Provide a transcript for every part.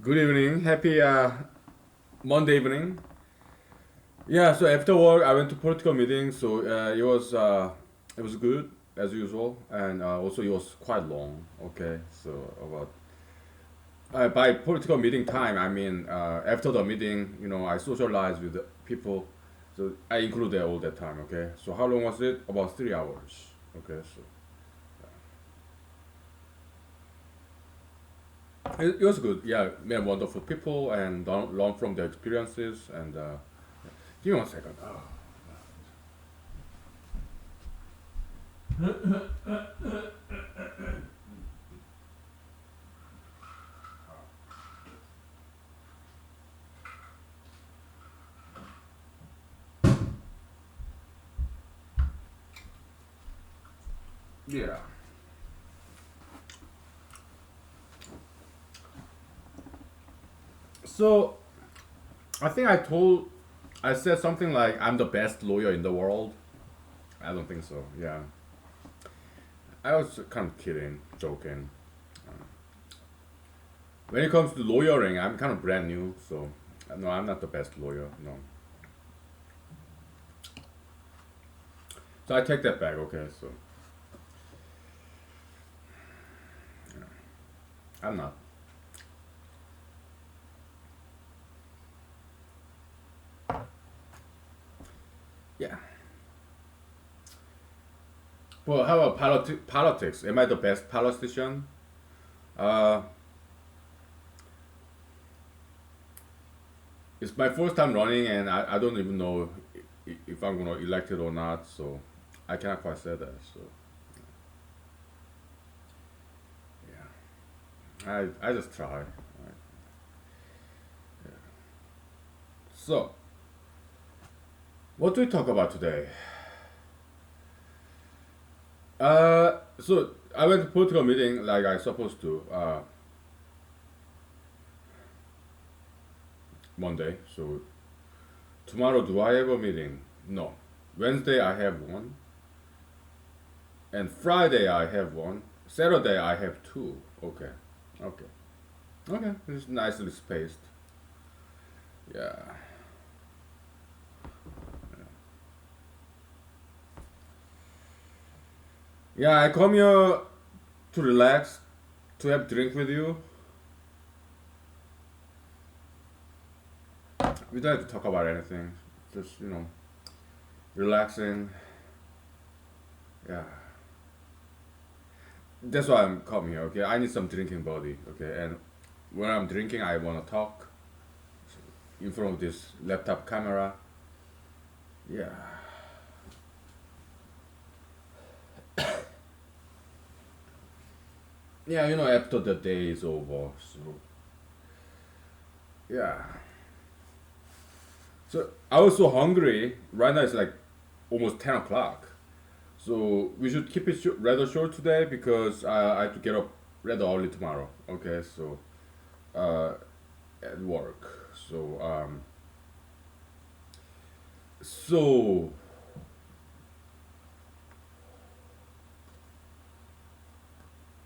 Good evening. Happy Monday evening. Yeah. So after work, I went to political meeting. So it was good as usual, and also it was quite long. Okay. So about by political meeting time, I mean after the meeting, I socialize with the people. So I include all that time. Okay. So how long was it? About 3 hours. Okay. So it was good. Yeah, met wonderful people and learn from their experiences. And give me 1 second. Oh. Yeah. So I think I said something like I'm the best lawyer in the world. I don't think so. Yeah, I was kind of kidding, joking. When it comes to lawyering, I'm kind of brand new, so no, I'm not the best lawyer. No, so I take that back. Okay, so I'm not. Yeah. Well, how about politics? Am I the best politician? Uh, it's my first time running, and I don't even know if I'm gonna elect it or not. So I cannot quite say that. So yeah, I just try. Right? So what do we talk about today? So I went to political meeting like I supposed to Monday. So tomorrow do I have a meeting? No. Wednesday I have one, and Friday I have one. Saturday I have two. Okay, okay, okay. It's nicely spaced. Yeah, yeah. I come here to relax, to have drink with you. We don't have to talk about anything. Just relaxing. Yeah. That's why I'm coming here. Okay, I need some drinking body. Okay, and when I'm drinking, I wanna talk in front of this laptop camera. Yeah, yeah. After the day is over, so yeah. So I was so hungry. Right now it's like almost 10 o'clock. So we should keep it rather short today because I have to get up rather early tomorrow. Okay, so uh, at work. So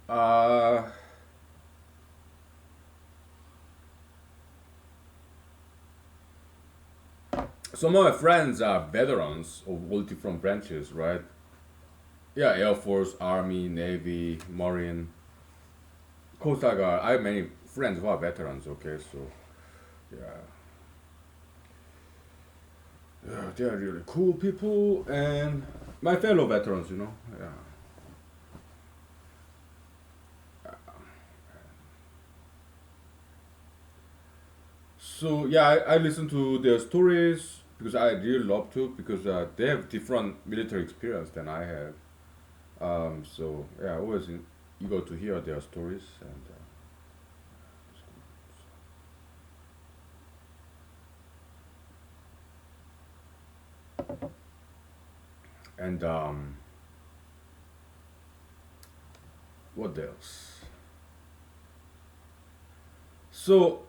uh, some of my friends are veterans of all different branches, right? Yeah, Air Force, Army, Navy, Marine, Coast Guard. I have many friends who are veterans. Okay, so yeah, yeah, they are really cool people and my fellow veterans. Yeah. So yeah, I listen to their stories because I really love to because they have different military experience than I have. So yeah, always eager to hear their stories and what else? So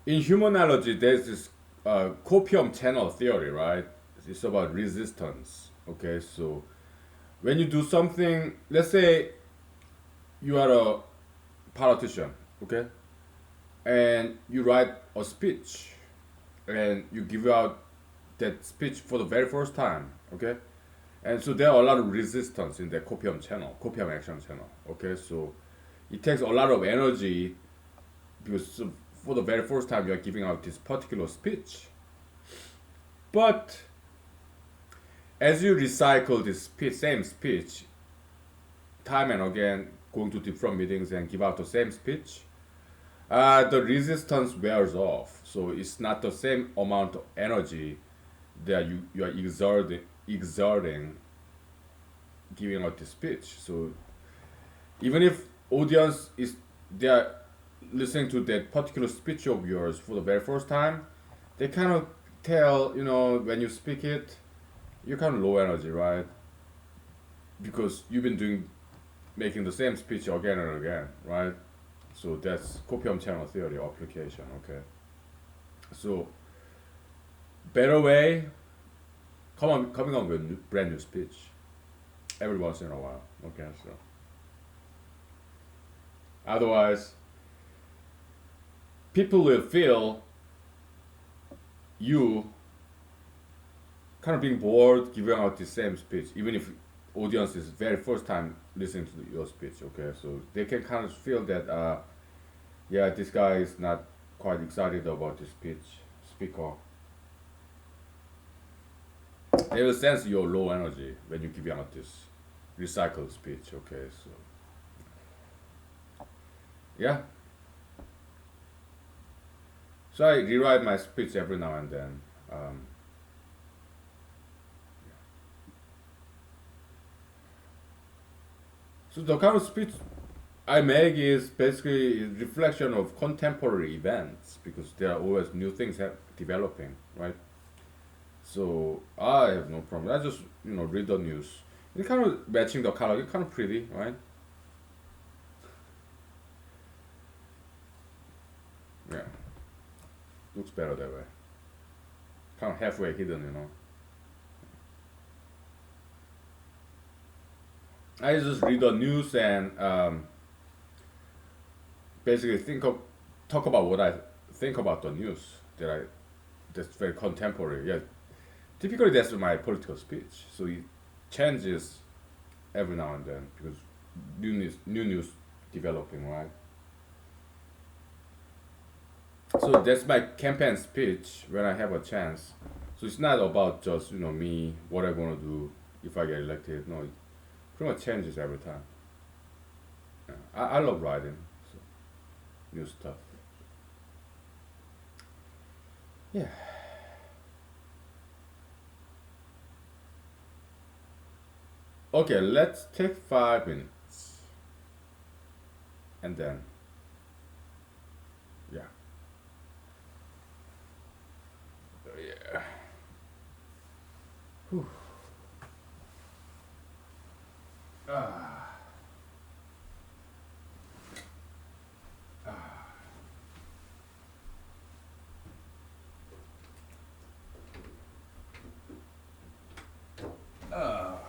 in humanology, there's this copium channel theory, right? It's about resistance. Okay, so when you do something, let's say you are a politician, okay, and you write a speech, and you give out that speech for the very first time, okay, and so there are a lot of resistance in the copium channel, copium action channel, okay, so it takes a lot of energy because for the very first time you are giving out this particular speech, but as you recycle this speech, same speech time and again, going to different meetings and give out the same speech, the resistance wears off. So it's not the same amount of energy that you are exerting giving out the speech. So even if audience is they are listening to that particular speech of yours for the very first time, they kind of tell, when you speak it, you're kind of low energy, right? Because you've been making the same speech again and again, right? So that's copium channel theory application, okay? So better way, coming up with brand new speech every once in a while, okay? So otherwise, people will feel you kind of being bored giving out the same speech, even if audience is very first time listening to your speech, okay? So they can kind of feel that, yeah, this guy is not quite excited about the speaker. They will sense your low energy when you give out this recycled speech, okay? So yeah. So I rewrite my speech every now and then. So the kind of speech I make is basically a reflection of contemporary events because there are always new things developing, right? So I have no problem. I just read the news. It's kind of matching the color. It's kind of pretty, right? Yeah, looks better that way. Kind of halfway hidden. I just read the news and basically talk about what I think about the news that's very contemporary. Yeah, typically that's my political speech. So it changes every now and then because new news developing, right? So that's my campaign speech when I have a chance. So it's not about just me what I'm gonna do if I get elected. No, it pretty much changes every time. Yeah. I love writing, so new stuff. Yeah. Okay, let's take 5 minutes and then yeah. Yeah. Whew. Ah. Ah.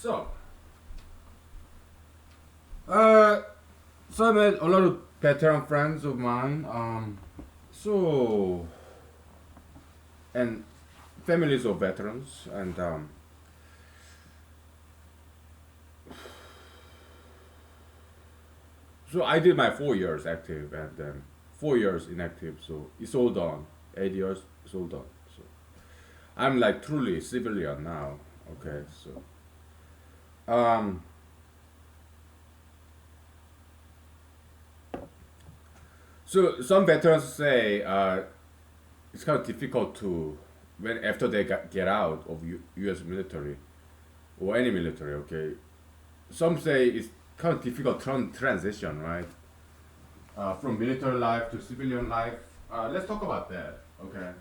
So, uh, so I met a lot of veteran friends of mine. So and families of veterans, and so I did my 4 years active and then 4 years inactive. So it's all done. 8 years, it's all done. So I'm like truly civilian now. Okay, so um, so some veterans say it's kind of difficult to when after they get out of U.S. military or any military. Okay, some say it's kind of difficult transition, right? From military life to civilian life. Let's talk about that. Okay.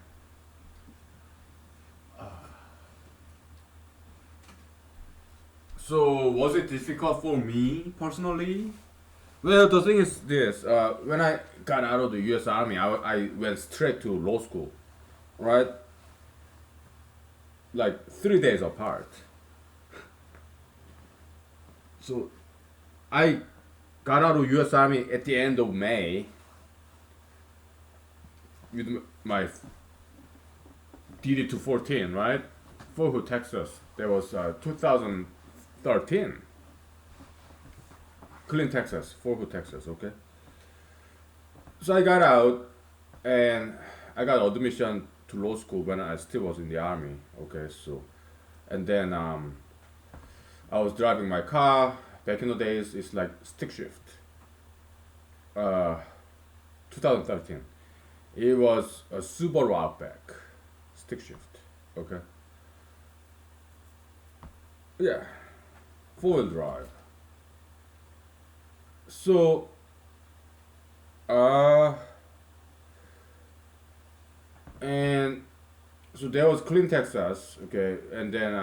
So was it difficult for me personally? Well, the thing is this: when I got out of the U.S. Army, I went straight to law school, right? Like 3 days apart. So I got out of U.S. Army at the end of May with my DD 214, right? Fort Hood, Texas. That was 2013. Clean, Texas. Fort Hood, Texas. Okay. So I got out and I got admission to law school when I still was in the army. Okay. So and then I was driving my car. Back in the days, it's like stick shift. Uh, 2013. It was a Subaru Outback, stick shift. Okay. Yeah, 4-wheel drive. So, uh, and so there was Clean, Texas. Okay, and then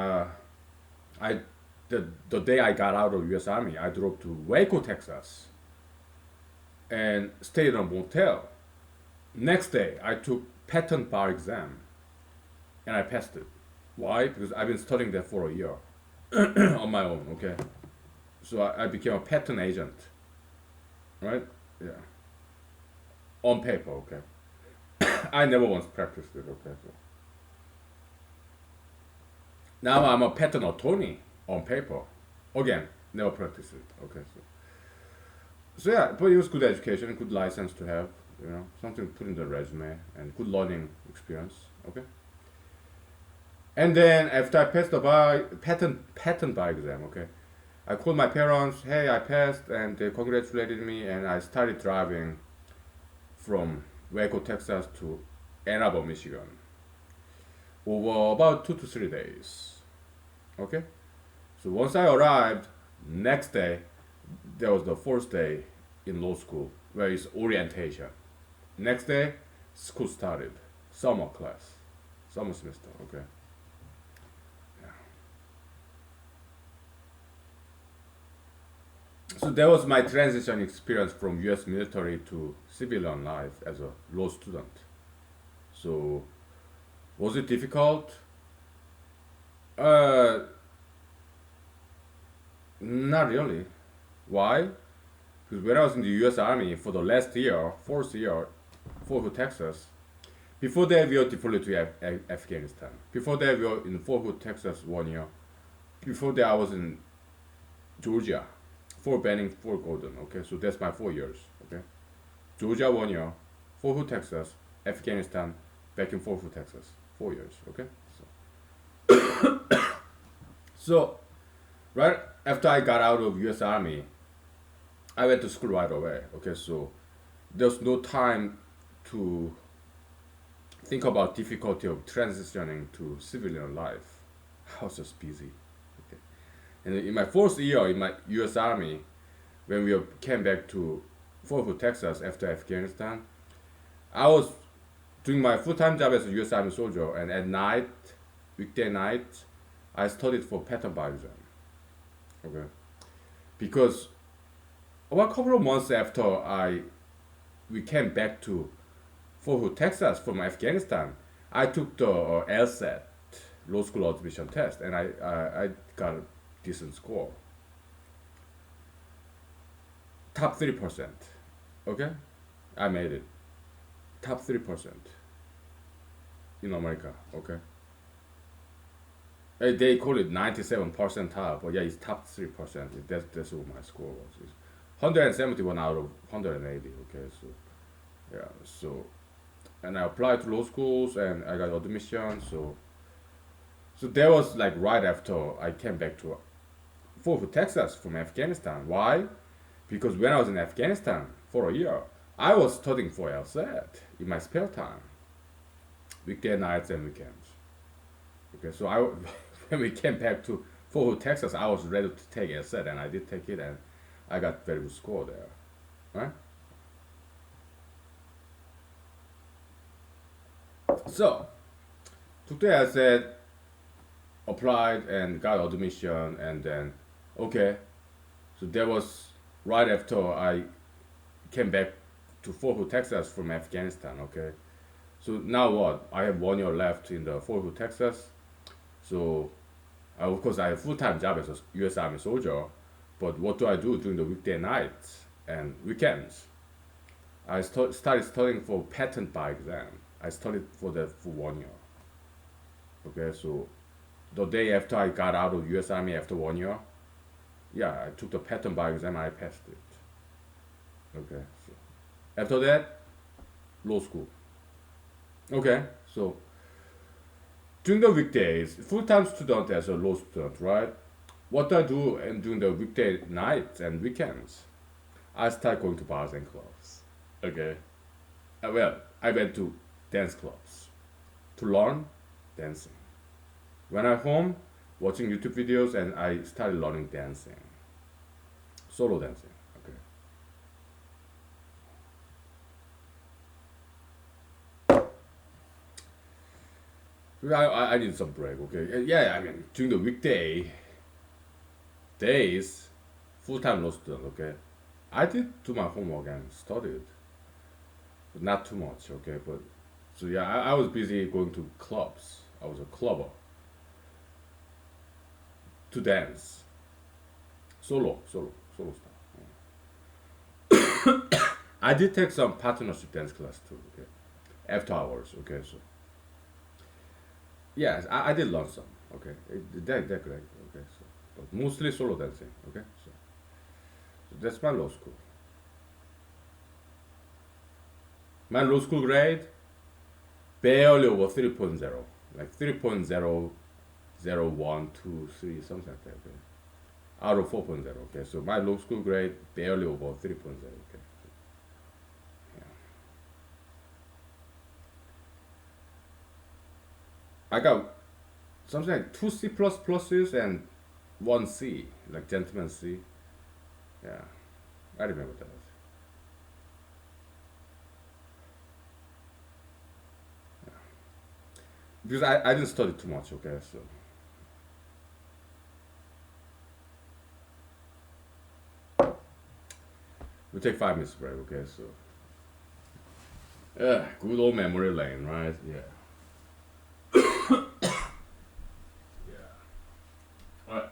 I, the day I got out of U.S. Army, I drove to Waco, Texas, and stayed in a motel. Next day, I took patent bar exam, and I passed it. Why? Because I've been studying that for a year on my own. Okay, so I became a patent agent, right? Yeah, on paper. Okay, I never once practiced it. Okay, so now I'm a patent attorney on paper. Again, never practiced it. Okay, so yeah, but it was good education, good license to have. Something to put in the resume and good learning experience. Okay. And then after I passed the patent bar exam, okay, I called my parents. Hey, I passed, and they congratulated me, and I started driving from Waco, Texas to Ann Arbor, Michigan, over about 2 to 3 days. Okay. So once I arrived, next day, there was the first day in law school where it's orientation. Next day, school started, summer class, summer semester. Okay. So that was my transition experience from U.S. military to civilian life as a law student. So was it difficult? Uh, Not really. Why? Because when I was in the U.S. Army for the last year, fourth year, Fort Hood, Texas. Before that, we were deployed to Afghanistan. Before that, we were in Fort Hood, Texas 1 year. Before that, I was in Georgia, Fort Benning, Fort Gordon. Okay, so that's my 4 years. Okay, Georgia 1 year, Fort Hood, Texas, Afghanistan, back in Fort Hood, Texas, 4 years. Okay, so right after I got out of U.S. Army, I went to school right away. Okay, so there's no time to think about difficulty of transitioning to civilian life. I was just busy. Okay. And in my fourth year in my U.S. Army, when we came back to Fort Hood, Texas after Afghanistan, I was doing my full-time job as a U.S. Army soldier, and at night, weekday night, I studied for patent bar exam. Okay, because about a couple of months after we came back to Fort Hood, Texas from Afghanistan, I took the LSAT, law school admission test, and I got decent score. Top 3%. Okay, I made it. Top 3% in America. Okay, they call it 97 percentile, but yeah, it's top 3%. That's what my score was. It's 171 out of 180. Okay, so yeah, so and I applied to law schools and I got admission. So that was like right after I came back to Fort Worth, Texas from Afghanistan. Why? Because when I was in Afghanistan for a year, I was studying for LSAT in my spare time, weekday nights and weekends. Okay, so I when we came back to Fort Worth, Texas, I was ready to take LSAT and I did take it and I got very good score there. Right? So took the LSAT, applied and got admission and then okay. So that was right after I came back to Fort Hood, Texas from Afghanistan. Okay, so now what? I have 1 year left in the Fort Hood, Texas. So of course I have full time job as a U.S. Army soldier, but what do I do during the weekday nights and weekends? I started studying for patent bar exam. I studied for that for 1 year. Okay, so the day after I got out of U.S. Army after 1 year, yeah, I took the patent bar exam. I passed it. Okay, so after that, law school. Okay, so during the weekdays, full-time student as a law student, right? What do I do and during the weekday nights and weekends? I start going to bars and clubs. Okay, well, I went to dance clubs to learn dancing. When I'm home, watching YouTube videos, and I started learning dancing, solo dancing. Okay, I need some break. Okay, yeah, I mean during the weekday days, full time law student. Okay, I did do my homework and studied, but not too much. Okay, but so yeah, I was busy going to clubs. I was a clubber to dance, solo stuff. I did take some partnership dance class too. Okay, after hours. Okay, so yes, I did learn some. Okay, they're great. Okay, so but mostly solo dancing. Okay, so that's my law school. My law school grade barely over 3.0, like 3.000123 something like that. Okay, out of 4.0. Okay, so my law school grade barely over 3.0. Okay, yeah. I got something like two C plus pluses and one C, like gentleman C. Yeah, I remember that. Because I didn't study too much. Okay, so we take 5 minutes break. Okay, so yeah, good old memory lane, right? Yeah. Yeah. All right.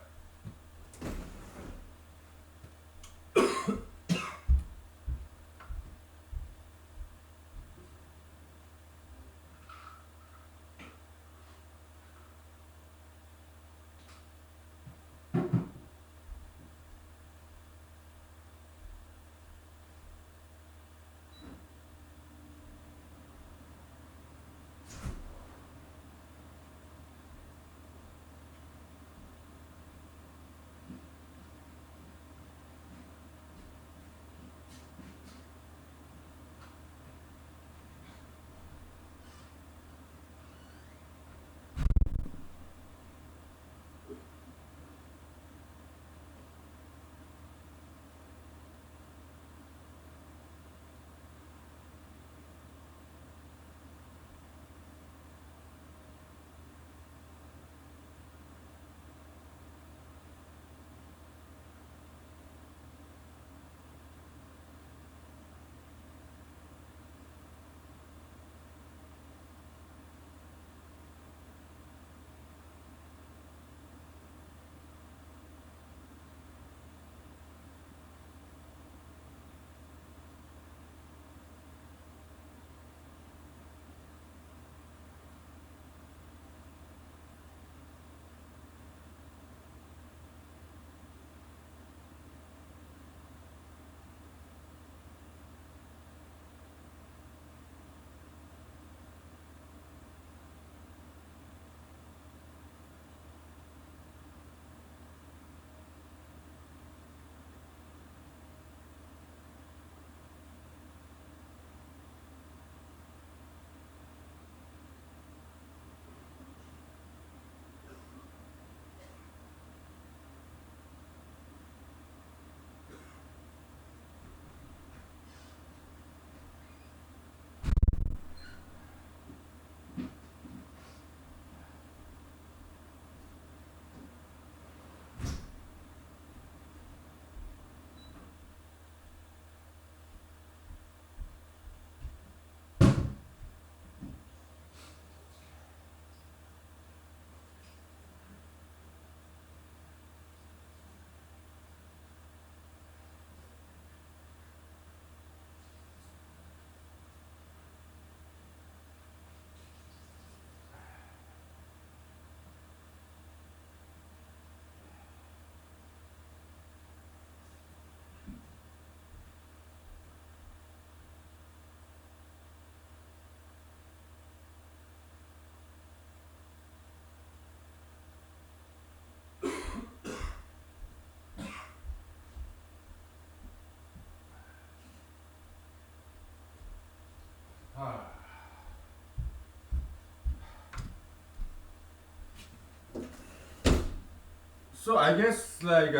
So I guess like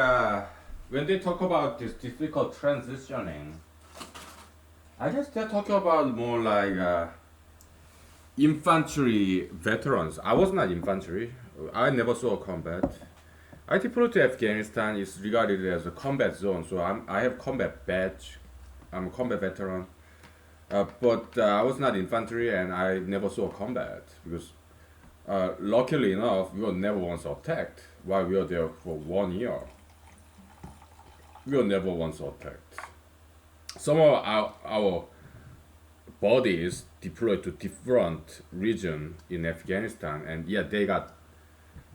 when they talk about this difficult transitioning, I guess they're talking about more like infantry veterans. I was not infantry. I never saw combat. I deployed to Afghanistan is regarded as a combat zone, so I have combat badge. I'm a combat veteran. But I was not infantry and I never saw combat because luckily enough we were never once attacked while we were there for 1 year. We were never once attacked. Some of our bodies deployed to different region in Afghanistan and yeah they got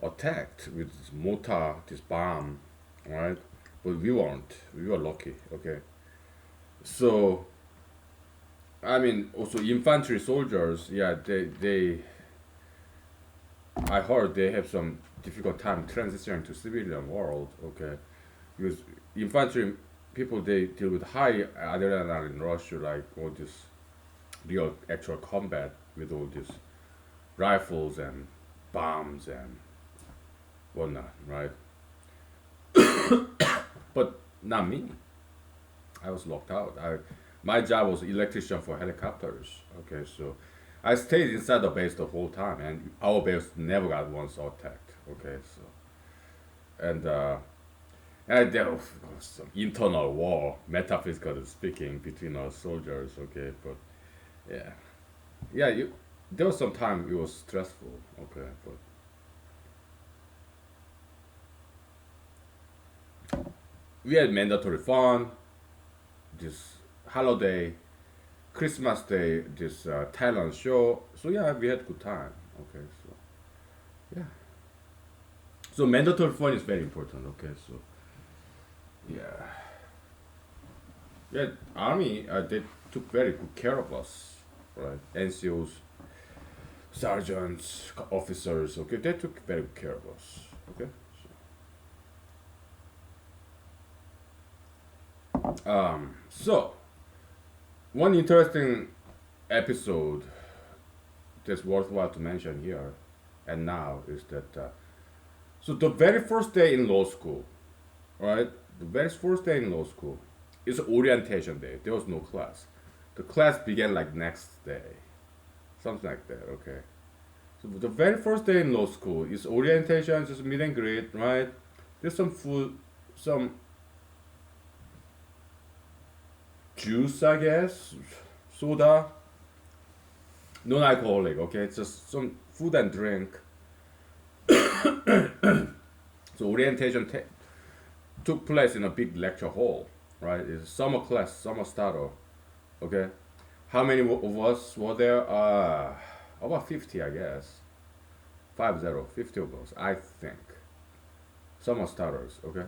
attacked with this mortar, this bomb, right? But we weren't. We were lucky, okay? So I mean, also infantry soldiers, yeah, I heard they have some difficult time transitioning to civilian world, okay? Because infantry people they deal with high adrenaline rush, like all this real actual combat with all these rifles and bombs and whatnot, right? But not me. I was locked out. My job was electrician for helicopters. Okay, so I stayed inside the base the whole time, and our base never got once attacked. Okay, so and there was some internal war, metaphysically speaking, between our soldiers. Okay, but yeah, yeah, there was some time it was stressful. Okay, but we had mandatory fun. This holiday Christmas Day, this Thailand show. So yeah, we had good time. Okay, so yeah. So mandatory fun is very important. Okay, so yeah, yeah. Army they took very good care of us, right? NCOs, sergeants, officers. Okay, they took very good care of us. Okay, so one interesting episode that's worthwhile to mention here and now is that so the very first day in law school, right? The very first day in law school is orientation day. There was no class. The class began like next day, something like that. Okay. So the very first day in law school is orientation, just meet and greet, right? There's some food, some juice, I guess, soda, non-alcoholic. Okay, it's just some food and drink. So orientation took place in a big lecture hall, right? It's summer class, summer starter. Okay, how many of us were there? About 50, I guess. 50 of us, I think. Summer starters, okay.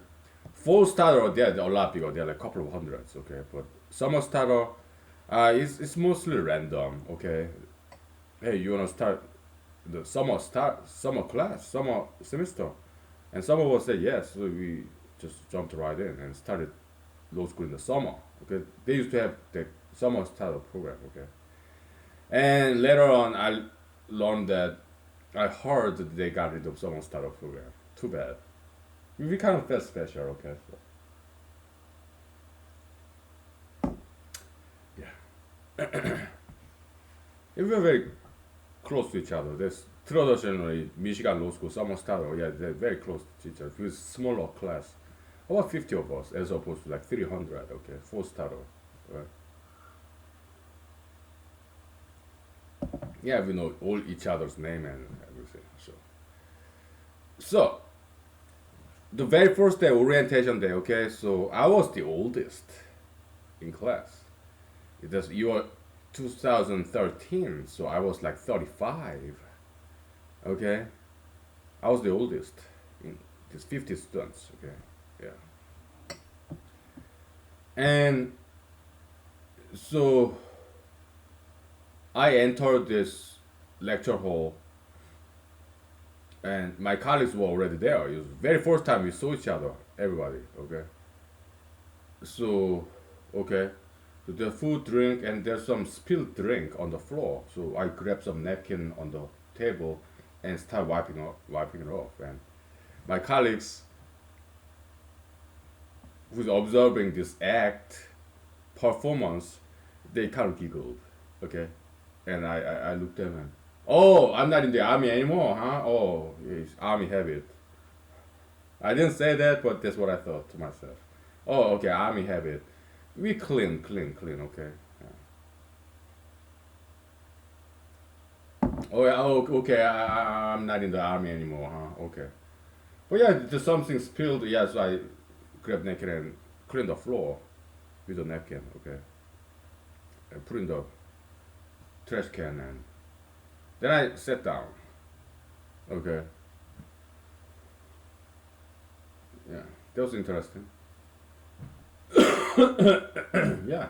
Full starter, they're a lot bigger. They're like a couple of hundreds, okay. But summer starter, it's mostly random, okay. Hey, you wanna start the summer class, summer semester, and some of us said yes. So we just jumped right in and started law school in the summer. Okay, they used to have the summer starter program. Okay, and later on I learned that I heard that they got rid of summer starter program. Too bad. We kind of felt special. Okay, so yeah, we were very close to each other. There's traditionally Michigan Law School summer starter. Yeah, they're very close to each other. It was smaller class, about 50 of us as opposed to like 300. Okay, full starter. Right? Yeah, we know all each other's name and everything. So the very first day, orientation day. Okay, so I was the oldest in class. It was year 2013, so I was like 35. Okay, I was the oldest in these 50 students. Okay, yeah, and so I entered this lecture hall, and my colleagues were already there. It was the very first time we saw each other, everybody. Okay, so okay, so there's food, drink, and there's some spilled drink on the floor. So I grabbed some napkin on the table and start wiping it off. And my colleagues who's observing this act performance, they kind of giggled, okay, and I looked at them and, oh, I'm not in the army anymore, huh? Oh, yes, army habit. I didn't say that, but that's what I thought to myself. Oh, okay, army habit. We clean, clean, clean, okay. Oh, yeah, oh, okay, I'm not in the army anymore, huh? Okay. But yeah, just something spilled, yeah, so I grabbed napkin and cleaned the floor with a napkin, okay, and put in the trash can, and then I sat down, okay. Yeah, that was interesting. Yeah,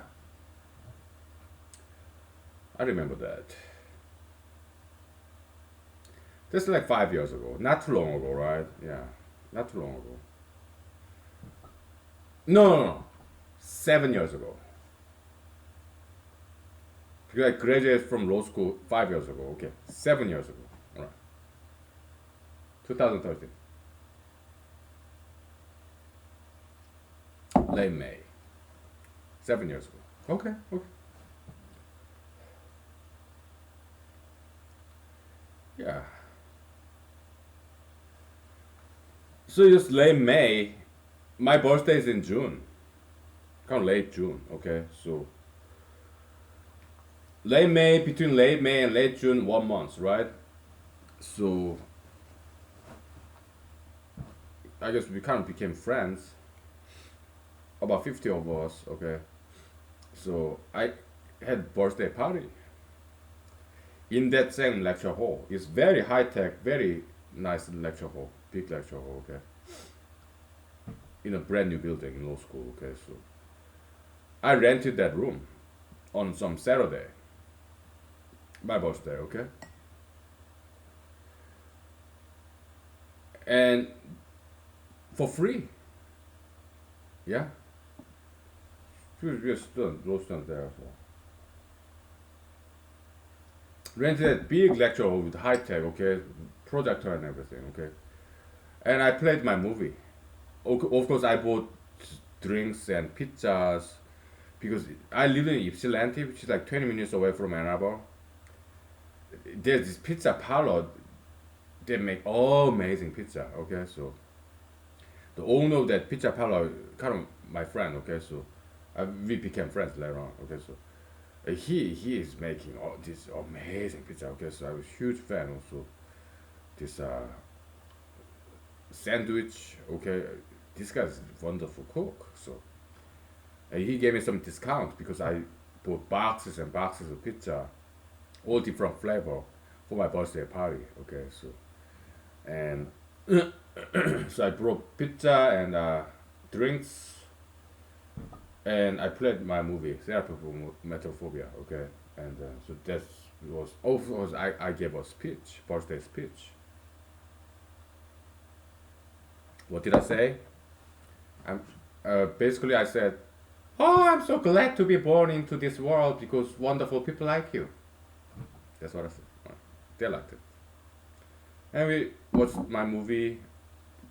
I remember that. That's like 5 years ago, not too long ago, right? Yeah, not too long ago. No, no, no, 7 years ago. Because I graduated from law school 5 years ago. Okay, 7 years ago. All right, 2013, late May. 7 years ago. Okay, okay. Yeah. So it's late May. My birthday is in June. Kind of late June. Okay, so late May, between late May and late June, 1 month, right? So I guess we kind of became friends. About 50 of us. Okay, so I had birthday party in that same lecture hall. It's very high tech, very nice lecture hall, big lecture hall. Okay, in a brand new building in law school. Okay, so I rented that room on some Saturday, my birthday. Okay, and for free. Yeah, we were student, law students there. So rented that big lecture hall with high tech. Okay, projector and everything. Okay, and I played my movie. Of course, I bought drinks and pizzas because I live in Ypsilanti, which is like 20 minutes away from Ann Arbor. There's this pizza parlor. They make all amazing pizza. Okay, so the owner of that pizza parlor, kind of my friend. Okay, so we became friends later on. Okay, so he is making all this amazing pizza. Okay, so I was a huge fan also. This sandwich. Okay, this guy's a wonderful cook. So and he gave me some discount because I bought boxes and boxes of pizza, all different flavor, for my birthday party. Okay, so and so I brought pizza and drinks, and I played my movie Therapy for Metaphobia. Okay, and so that was, of course, I gave a speech, birthday speech. What did I say? I'm basically I said, "Oh, I'm so glad to be born into this world because wonderful people like you." That's what I said. They liked it, and we watched my movie,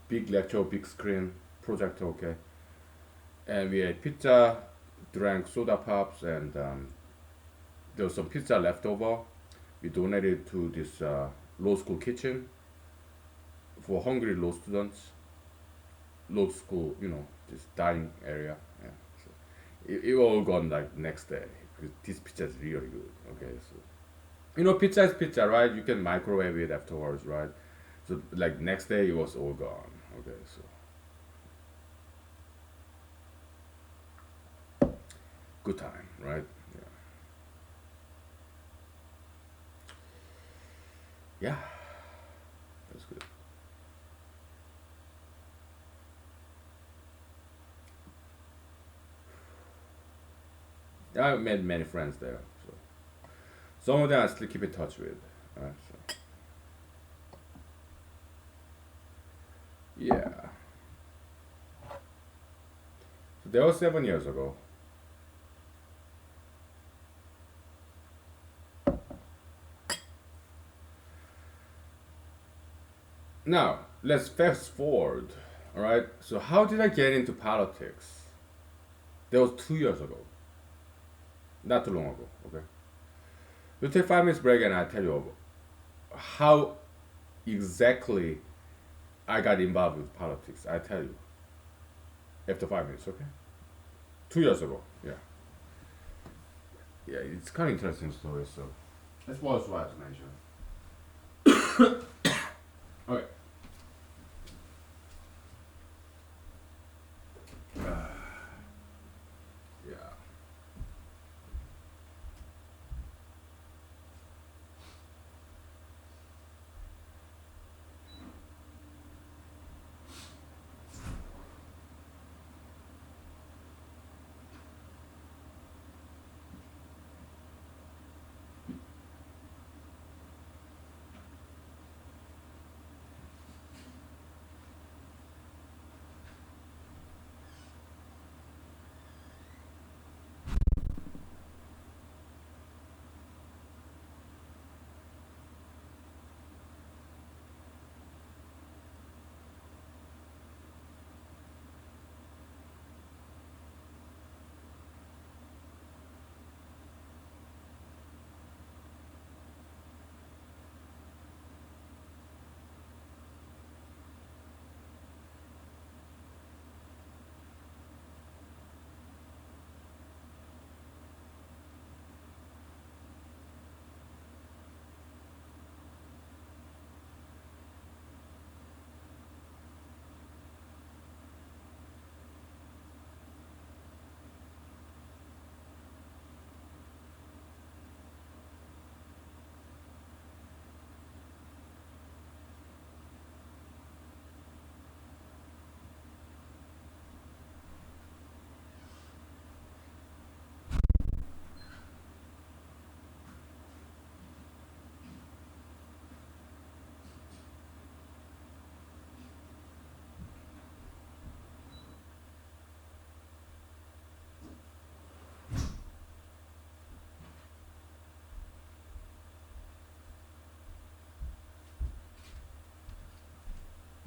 big lecture, big screen, projector. Okay, and we ate pizza, drank soda pops, and there was some pizza left over. We donated to this law school kitchen for hungry law students. Law school, this dining area. Yeah, so it all gone like next day because this pizza is really good. Okay, so pizza is pizza, right? You can microwave it afterwards, right? So like next day it was all gone. Okay, so good time, right? Yeah, yeah, that's good. I made many friends there. So some of them I still keep in touch with. So yeah, so that was 7 years ago. Now let's fast forward. All right. So how did I get into politics? That was 2 years ago, not too long ago. Okay. We'll take 5 minutes break and I'll tell you how exactly I got involved with politics. I tell you after 5 minutes. Okay. 2 years ago. Yeah. Yeah. It's kind of interesting story. So that's what I was right to mention. Okay. Yeah.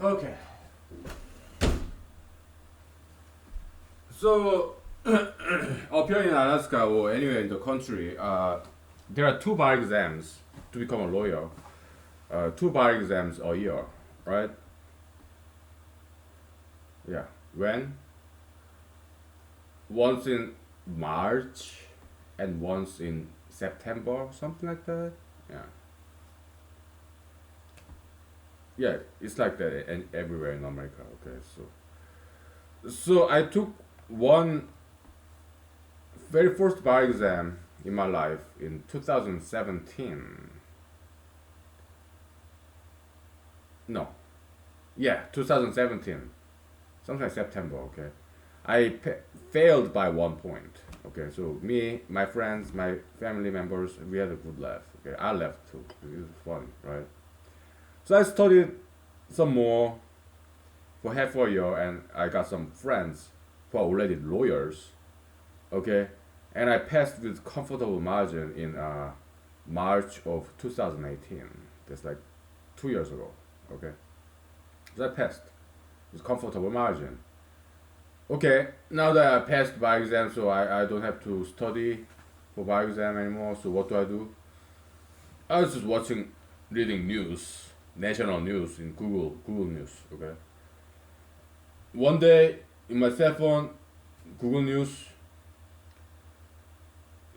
Okay. So, up here in Alaska or anywhere in the country, there are two bar exams to become a lawyer. Two bar exams a year, right? Yeah. When? Once in March and once in September, something like that. Yeah. Yeah, it's like that and everywhere in America. Okay, so I took one very first bar exam in my life in 2017. No, yeah, 2017, something like September. Okay, failed by 1 point. Okay, so me, my friends, my family members, we had a good laugh. Okay, I laughed too. It was fun, right? So I studied some more for half a year, and I got some friends who are already lawyers. Okay, and I passed with comfortable margin in March of 2018. That's like 2 years ago. Okay, so I passed with comfortable margin. Okay, now that I passed bar exam, so I don't have to study for bar exam anymore. So what do? I was just watching, reading news, national news in Google News. Okay, one day in my cell phone, Google News,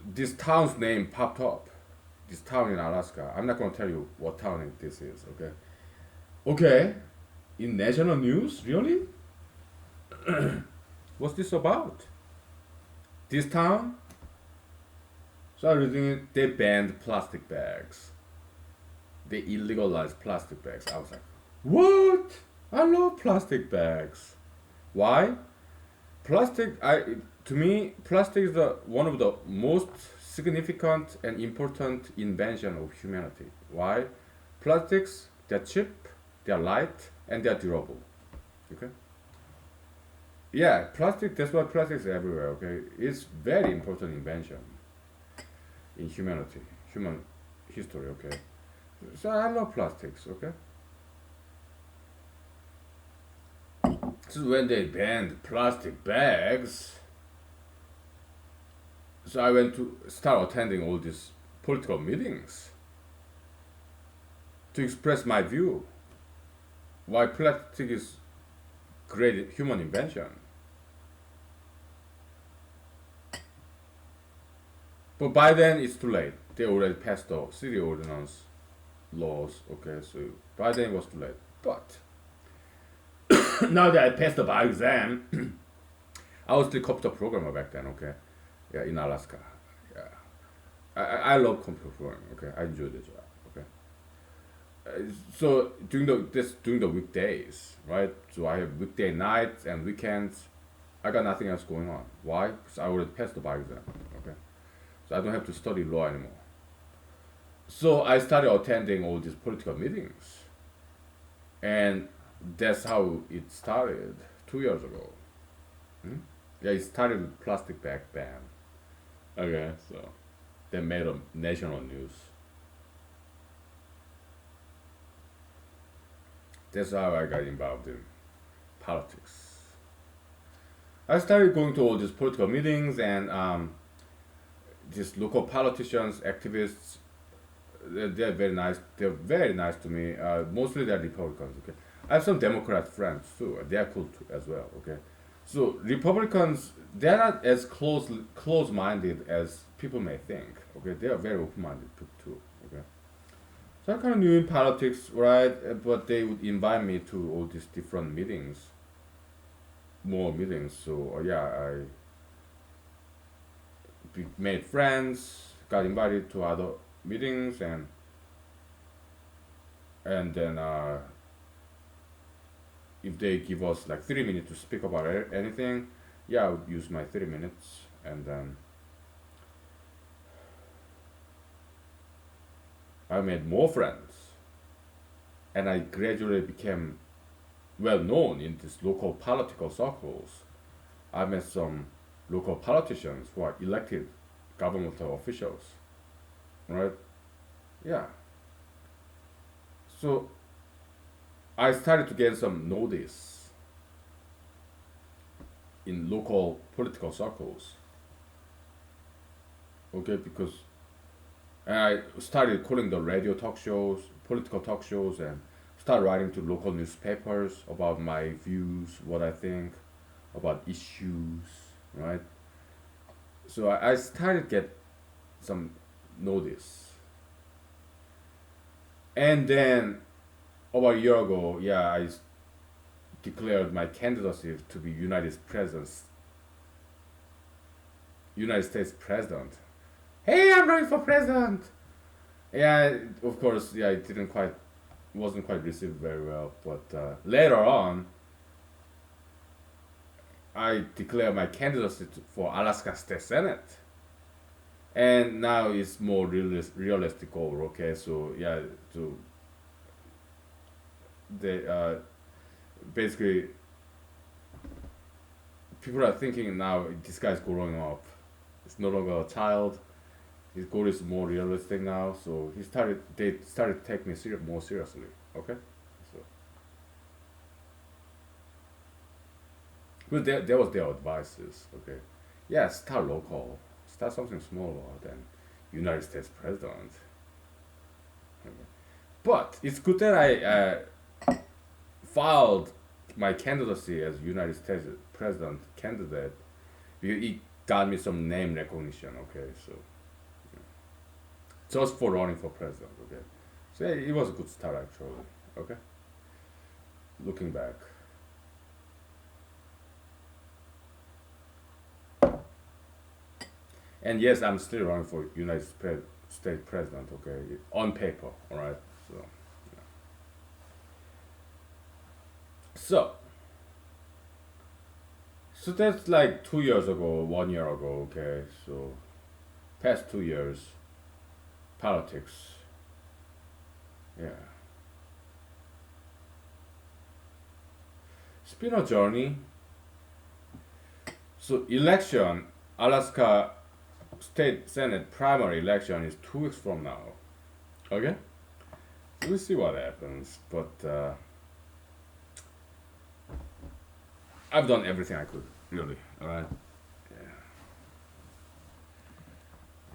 this town's name popped up. This town in Alaska. I'm not gonna tell you what town this is. Okay. Okay. In national news, really? What's this about? This town? So I was reading it. They banned plastic bags. They illegalized plastic bags. I was like, what? I love plastic bags. Why? Plastic. To me, plastic is one of the most significant and important invention of humanity. Why? Plastics, they're cheap, they're light, and they're durable. Okay. Yeah, plastic. That's why plastic is everywhere. Okay, it's very important invention in humanity, human history. Okay, so I love plastics. Okay, So when they banned plastic bags, so I went to start attending all these political meetings to express my view why plastic is great human invention. But by then it's too late. They already passed the city ordinance laws. Okay, so by then it was too late. But now that I passed the bar exam, I was still computer programmer back then. Okay, yeah, in Alaska. Yeah, I love computer programming. Okay, I enjoy the job. Okay, so during the weekdays, right? So I have weekday nights and weekends. I got nothing else going on. Why? Because I already passed the bar exam. Okay, so I don't have to study law anymore. So I started attending all these political meetings, and that's how it started 2 years ago. Hmm? Yeah, it started with plastic bag ban. Okay, so they made a national news. That's how I got involved in politics. I started going to all these political meetings and these local politicians, activists. They're very nice. They're very nice to me. Mostly they're Republicans. Okay, I have some Democrat friends too. They're cool too as well. Okay, so Republicans, they're not as close-minded as people may think. Okay, they are very open-minded people too. Okay, so I kind of knew in politics, right? But they would invite me to all these different meetings, more meetings. So yeah, I made friends, got invited to other meetings, and then if they give us like 3 minutes to speak about anything, yeah, I would use my 3 minutes, and then I made more friends, and I gradually became well known in these local political circles. I met some local politicians who are elected governmental officials, right? Yeah. So I started to get some notice in local political circles. Okay, because and I started calling the radio talk shows, political talk shows, and started writing to local newspapers about my views, what I think about issues, right? So I started get some notice, and then over a year ago, yeah, declared my candidacy to be United States president. Hey, I'm running for president. Yeah, of course, yeah, it didn't quite, wasn't quite received very well. But later on, I declared my candidacy for Alaska State Senate, and now it's more realistic goal. Okay, so yeah, to they basically people are thinking now this guy's growing up. It's no longer a child. His goal is more realistic now. So they started to take me more seriously. Okay, so but that was their advices. Okay, yeah, start local, start something smaller than United States president. Okay. But it's good that I filed my candidacy as United States president candidate because it got me some name recognition. Okay, so just for running for president. Okay, so yeah, it was a good start actually. Okay, looking back. And yes, I'm still running for States president. Okay, on paper. All right. So, yeah. So, so that's like 2 years ago, 1 year ago. Okay, so past 2 years, politics. Yeah, it's been a journey. So election, Alaska State Senate primary election is 2 weeks from now. Okay, so we'll see what happens. But I've done everything I could, really. All right. Yeah.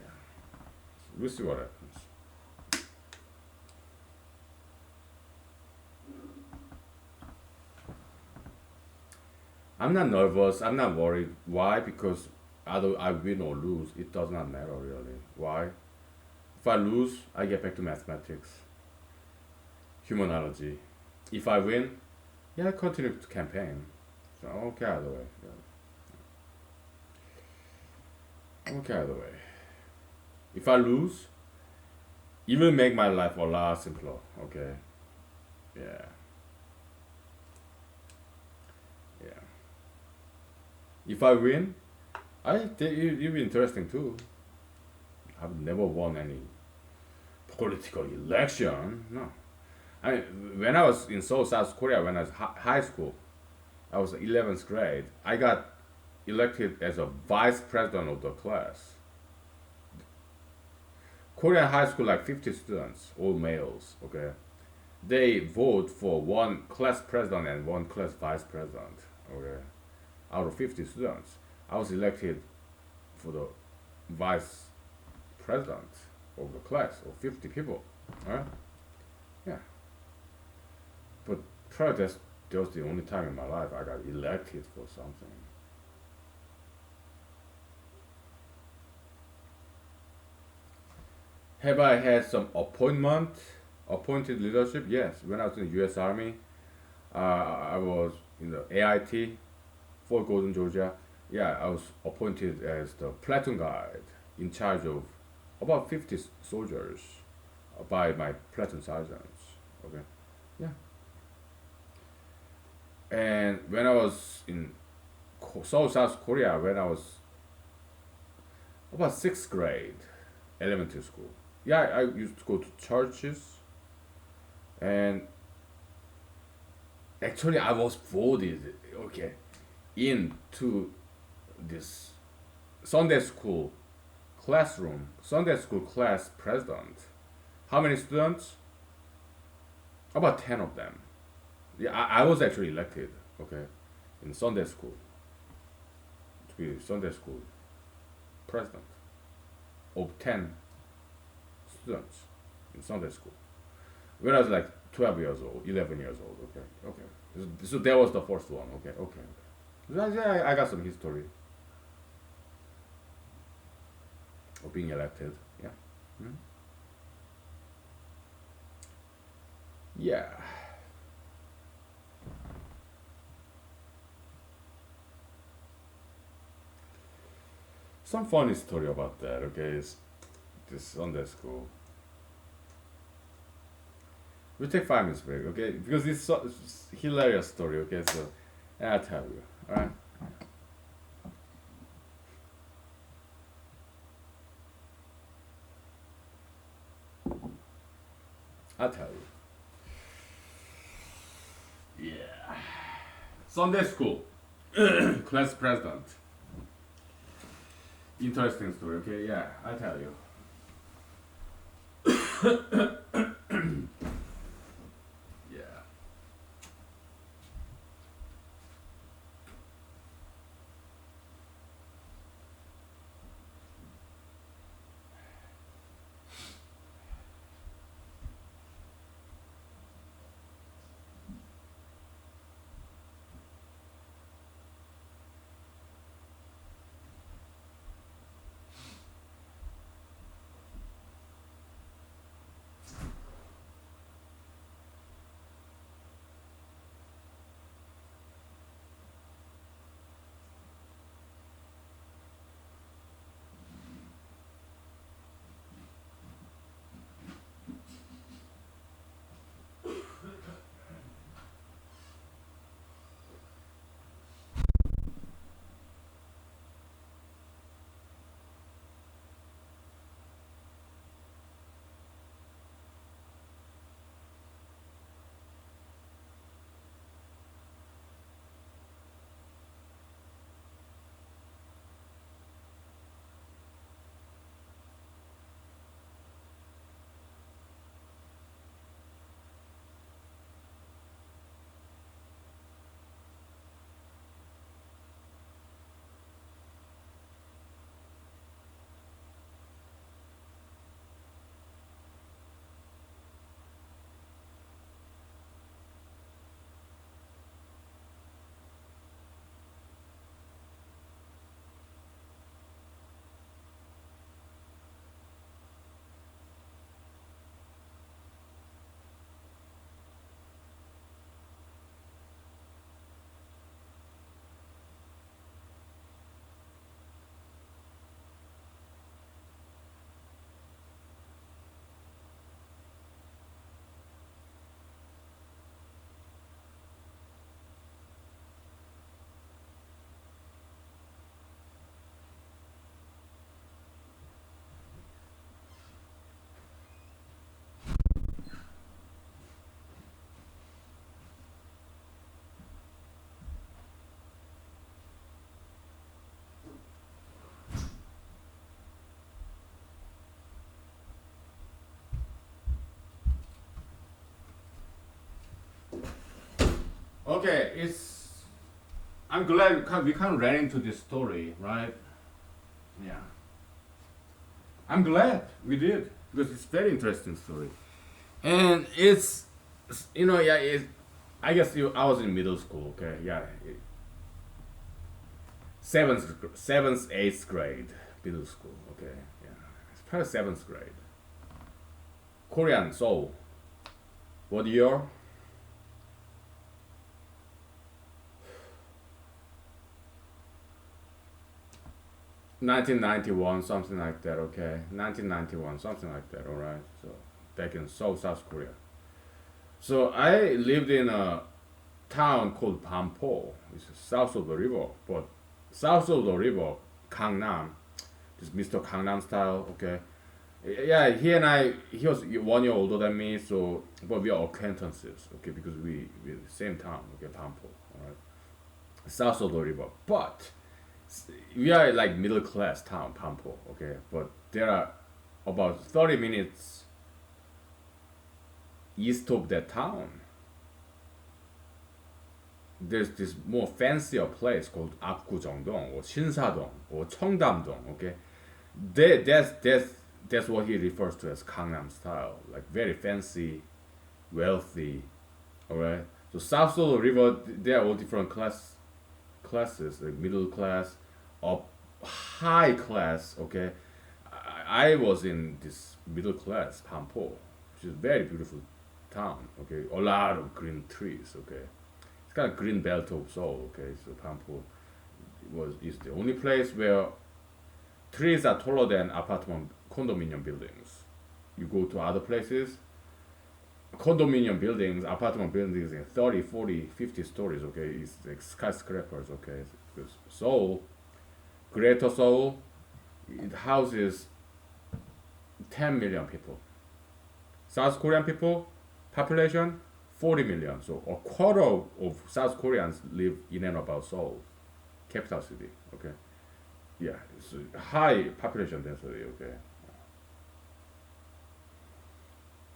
Yeah. We'll see what happens. I'm not nervous. I'm not worried. Why? Because either I win or lose, it does not matter really. Why? If I lose, I get back to mathematics, humanology. If I win, yeah, I continue to campaign. So I'm okay either way. Yeah. I'm okay either way. If I lose, it will make my life a lot simpler. Okay. Yeah. Yeah. If I win, I think it'll be interesting too. I've never won any political election. No. I mean, when I was in Seoul, South Korea, when I was high school, I was 11th grade. I got elected as a vice president of the class. Korean high school, like 50 students, all males. Okay, they vote for one class president and one class vice president. Okay, out of 50 students, I was elected for the vice president of the class of 50 people. Alright, yeah. But prior to that was the only time in my life I got elected for something. Have I had some appointed leadership? Yes. When I was in the U.S. Army, I was in the AIT, Fort Gordon, Georgia. Yeah, I was appointed as the platoon guide in charge of about 50 soldiers by my platoon sergeants. Okay, yeah. And when I was in Seoul, South Korea, when I was about sixth grade, elementary school. Yeah, I used to go to churches, and actually I was voted, okay, into this Sunday school Sunday school class president. How many students? About 10 of them. Yeah, I was actually elected, okay, in Sunday school to be Sunday school president of 10 students in Sunday school. When I was like 12 years old, 11 years old, okay, okay. So that was the first one, okay, okay. Yeah, I got some history of being elected, yeah. Hmm. Yeah. Some funny story about that, okay, is this Sunday school. We'll take 5 minutes break, okay? Because it's hilarious story, okay? So I'll tell you, alright? I'll tell you. Yeah. Sunday school. Class president. Interesting story, okay? Yeah, I'll tell you. Yeah. Okay, it's. I'm glad we kind of ran into this story, right? Yeah. I'm glad we did because it's very interesting story, and yeah, I guess I was in middle school, okay, yeah, seventh, eighth grade, middle school, okay, yeah, it's probably seventh grade. Korean Seoul, what year? 1991, something like that, okay, 1991, something like that, all right. So back in Seoul, South Korea. So I lived in a town called Pampo. It's south of the river, but south of the river, Gangnam, this Mr. Gangnam style. Okay, yeah, he was 1 year older than me, so but we are acquaintances. Okay, because we in the same town. Okay, Pampo. All right, south of the river, but we are like middle class town, Pampo. Okay, but there are about 30 minutes east of that town there's this more fancier place called Apgujeongdong or Shinsadong or Cheongdam-dong. Okay, that's what he refers to as Gangnam style, like very fancy, wealthy. All right. So south of the river, they are all different classes, like middle class, up high class. Okay, I was in this middle class, Pampo, which is a very beautiful town. Okay, a lot of green trees. Okay, it's kind of green belt of Seoul. Okay, so Pampo is the only place where trees are taller than apartment condominium buildings. You go to other places, condominium buildings, apartment buildings in 30, 40, 50 stories. Okay, it's like skyscrapers. Okay, because Seoul, Greater Seoul, it houses 10 million people. South Korean people, population 40 million. So a quarter of South Koreans live in and about Seoul, capital city. Okay, yeah, it's a high population density. Okay,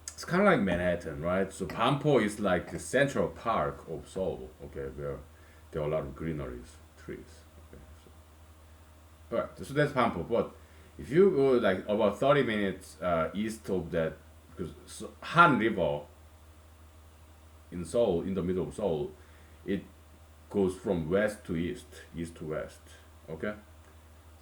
it's kind of like Manhattan, right? So Pampo is like the central park of Seoul. Okay, where there are a lot of greeneries, trees. Okay, so alright, so that's Pampo. But if you go like about 30 minutes east of that, because Han River in Seoul, in the middle of Seoul, it goes from west to east, east to west. Okay,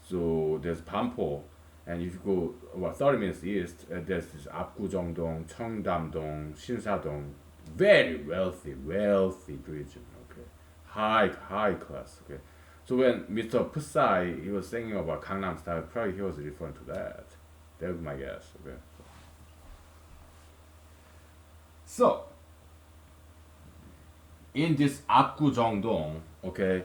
so there's Pampo, and if you go about 30 minutes east, there's this Apgujeongdong, Cheongdam-dong, Shinsadong, very wealthy region. Okay, high class. Okay, so when Mr. Pusai he was singing about Gangnam style, probably he was referring to that. That was my guess. Okay, so in this Apgujeongdong, okay,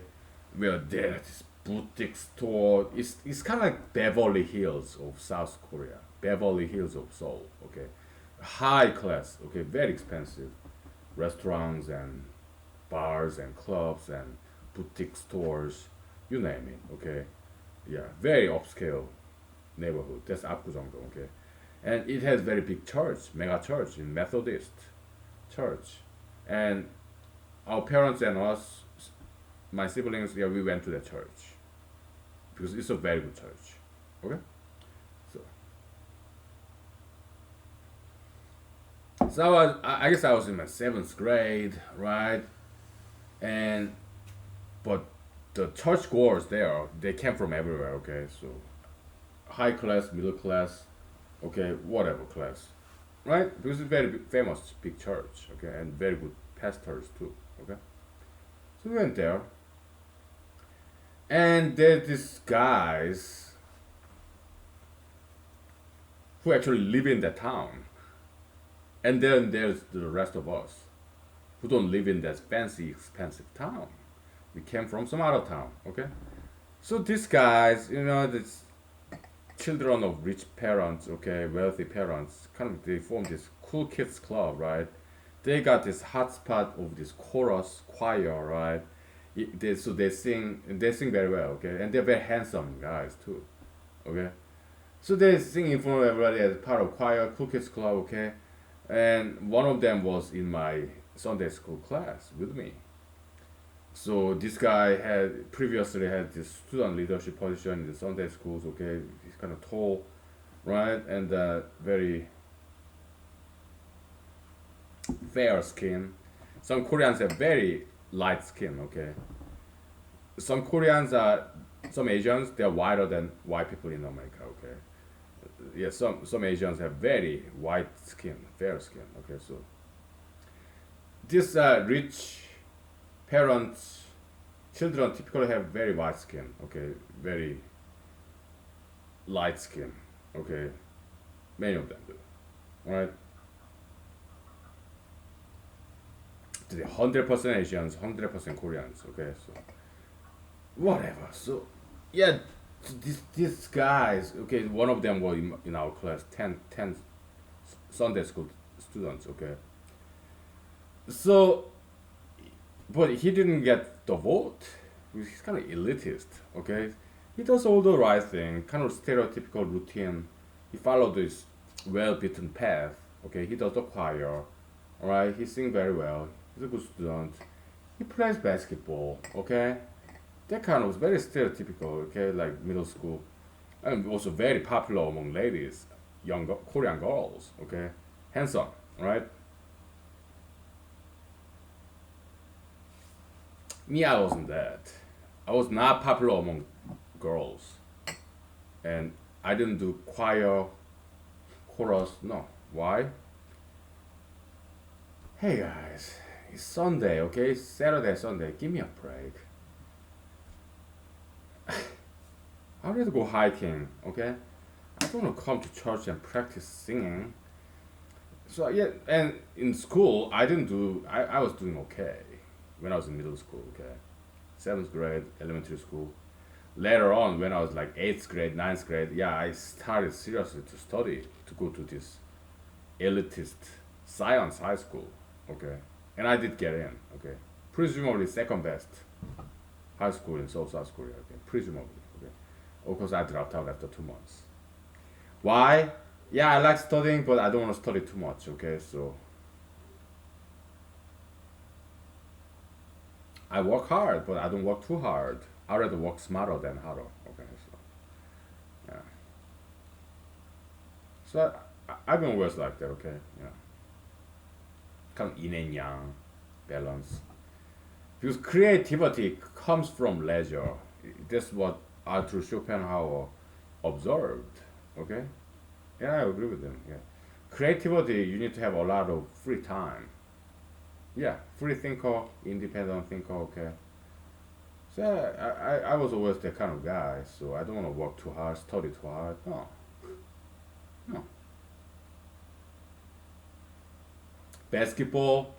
where there's this boutique store, it's kind of like Beverly Hills of South Korea, Beverly Hills of Seoul, okay, high class, okay, very expensive restaurants and bars and clubs and boutique stores, you name it, okay, yeah, very upscale neighborhood. That's Apgujeongdong, okay, and it has very big church, mega church in Methodist church, and our parents and us, my siblings, yeah, we went to the church because it's a very good church. Okay, so I guess I was in my seventh grade, right? And but the church goers there, they came from everywhere. Okay, so high class, middle class, okay, whatever class, right? Because it's very famous, big church. Okay, and very good pastors too. Okay, so we went there, and there's these guys who actually live in that town. And then there's the rest of us who don't live in that fancy, expensive town. We came from some other town, okay? So these guys, these children of rich parents, okay, wealthy parents, kind of they form this cool kids club, right? They got this hot spot of this chorus choir, right? So they sing very well, okay, and they're very handsome guys too, okay. So they sing in front of everybody as part of choir, cool kids club, okay. And one of them was in my Sunday school class with me. So this guy had previously had this student leadership position in the Sunday schools. Okay, he's kind of tall, right, and very fair skin. Some Koreans have very light skin. Okay, some Koreans are, some Asians, they are whiter than white people in America. Okay, yeah, some Asians have very white skin, fair skin. Okay, so this rich parents, children typically have very white skin. Okay, very light skin. Okay, many of them do. Right, the 100% Asians, 100% Koreans. Okay, so whatever. So yeah, these guys. Okay, one of them was in our class, 10 Sunday school students. Okay, so but he didn't get the vote. He's kind of elitist. Okay, he does all the right thing, kind of stereotypical routine. He followed this well-beaten path. Okay, he does the choir. All right, he sings very well. He's a good student. He plays basketball. Okay, that kind of was very stereotypical. Okay, like middle school, and also very popular among ladies, young Korean girls. Okay, handsome. Right. Me, I wasn't that. I was not popular among girls, and I didn't do choir, chorus. No. Why? Hey guys, it's Sunday, okay? It's Saturday, Sunday. Give me a break. I need to go hiking, okay? I don't want to come to church and practice singing. So yeah, and in school, I didn't do. I was doing okay when I was in middle school, okay? Seventh grade, elementary school. Later on, when I was like eighth grade, ninth grade, yeah, I started seriously to study to go to this elitist science high school, okay? And I did get in, okay? Presumably second best high school in South Korea, okay? Presumably, okay? Of course, I dropped out after 2 months. Why? Yeah, I like studying, but I don't want to study too much, okay? So I work hard, but I don't work too hard. I rather work smarter than harder, okay? So yeah. So I've been always like that, okay? Yeah. Kind of yin and yang balance. Because creativity comes from leisure. That's what Arthur Schopenhauer observed. Okay? Yeah, I agree with him. Yeah. Creativity, you need to have a lot of free time. Yeah, free thinker, independent thinker, okay? So I was always that kind of guy, so I don't want to work too hard, study too hard. No, no. Basketball,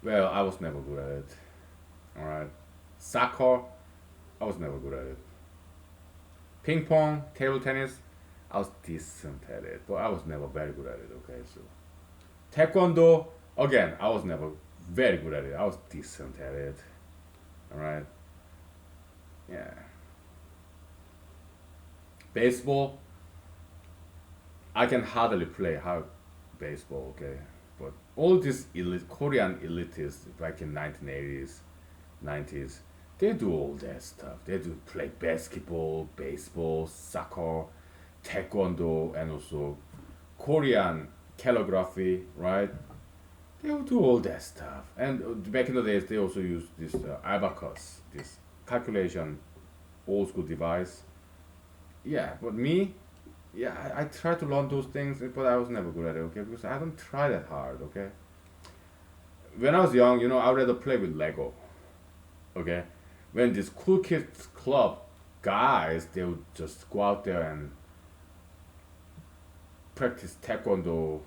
well, I was never good at it. Alright. Soccer, I was never good at it. Ping pong, table tennis, I was decent at it, but I was never very good at it, okay? So, taekwondo, again, I was never very good at it. I was decent at it. Alright? Yeah. Baseball, I can hardly play hard baseball, okay? But all these Korean elitists back in 1980s, 90s, they do all that stuff. They do play basketball, baseball, soccer, taekwondo, and also Korean calligraphy, right? They will do all that stuff. And back in the days, they also used this abacus, this calculation old school device. Yeah, but me, yeah, I tried to learn those things, but I was never good at it, okay? Because I don't try that hard, okay? When I was young, I'd rather play with Lego, okay? When these cool kids club guys, they would just go out there and practice taekwondo,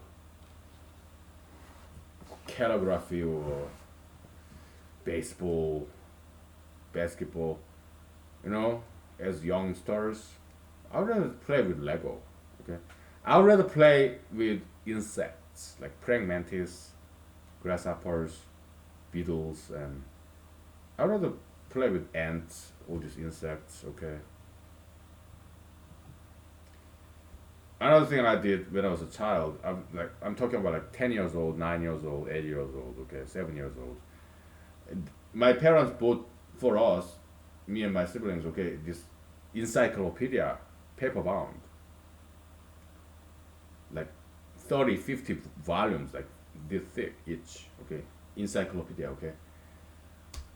calligraphy, or baseball, basketball, as youngsters. I'd rather play with Lego, okay? I'd rather play with insects like praying mantis, grasshoppers, beetles, and I'd rather play with ants, all these insects, okay? Another thing I did when I was a child, I'm talking about like 10 years old, 9 years old, 8 years old, okay, 7 years old. My parents bought for us, me and my siblings, okay, this encyclopedia, paper bound, like 30, 50 volumes, like this thick each, okay, encyclopedia, okay.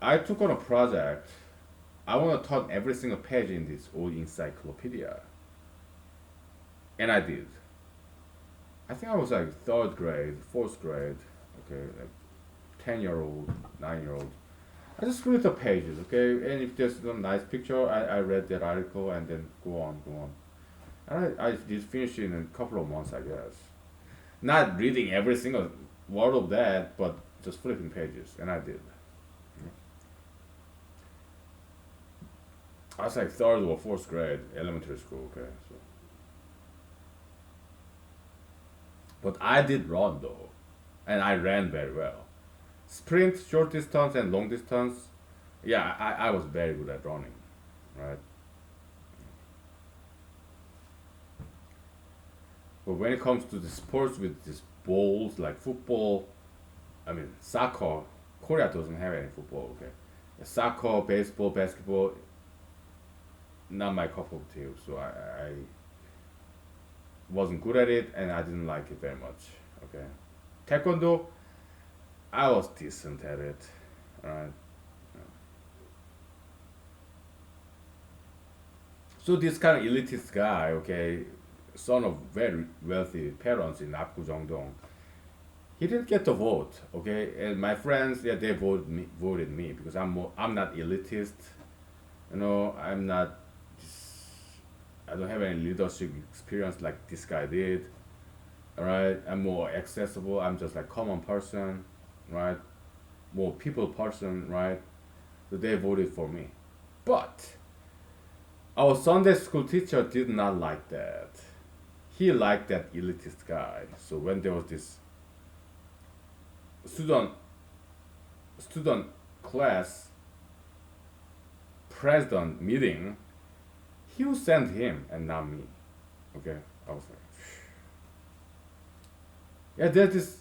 I took on a project. I want to turn every single page in this old encyclopedia, and I did. I think I was like third grade, fourth grade, okay, like 10-year-old, 9-year-old. I just split the pages, okay, and if there's some nice picture, I read that article and then go on, go on. And I did finish it in a couple of months, I guess. Not reading every single word of that, but just flipping pages, and I did. I was like third or fourth grade, elementary school, okay, so. But I did run though, and I ran very well. Sprint, short distance, and long distance, yeah, I was very good at running, right? But when it comes to the sports with these balls like football, I mean soccer, Korea doesn't have any football. Okay, soccer, baseball, basketball, not my cup of tea. So I wasn't good at it, and I didn't like it very much. Okay, taekwondo, I was decent at it. Alright. So this kind of elitist guy, okay, son of very wealthy parents in Apgujeongdong, he didn't get the vote, okay. And my friends, yeah, they voted me because I'm not elitist, you know. I'm not. I don't have any leadership experience like this guy did. All right, I'm more accessible. I'm just like common person, right? More people person, right? So they voted for me, but our Sunday school teacher did not like that. He liked that elitist guy. So when there was this student student class president meeting, he would send him and not me. Okay, I was like, yeah, there's this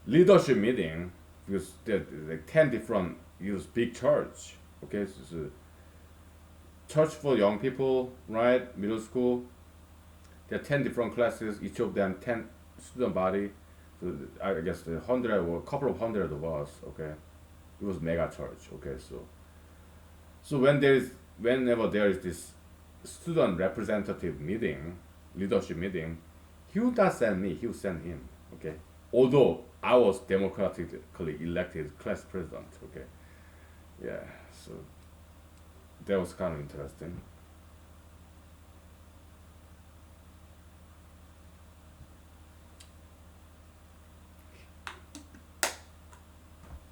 leadership meeting because there's like 10 different use big church. Okay, so it's a church for young people, right? Middle school. There are 10 different classes, each of them 10 student body. So I guess the hundred or a couple of hundred of us. Okay, it was mega church. Okay, so whenever there is this student representative meeting, leadership meeting, he would not send me. He would send him. Okay, although I was democratically elected class president. Okay, yeah. So that was kind of interesting.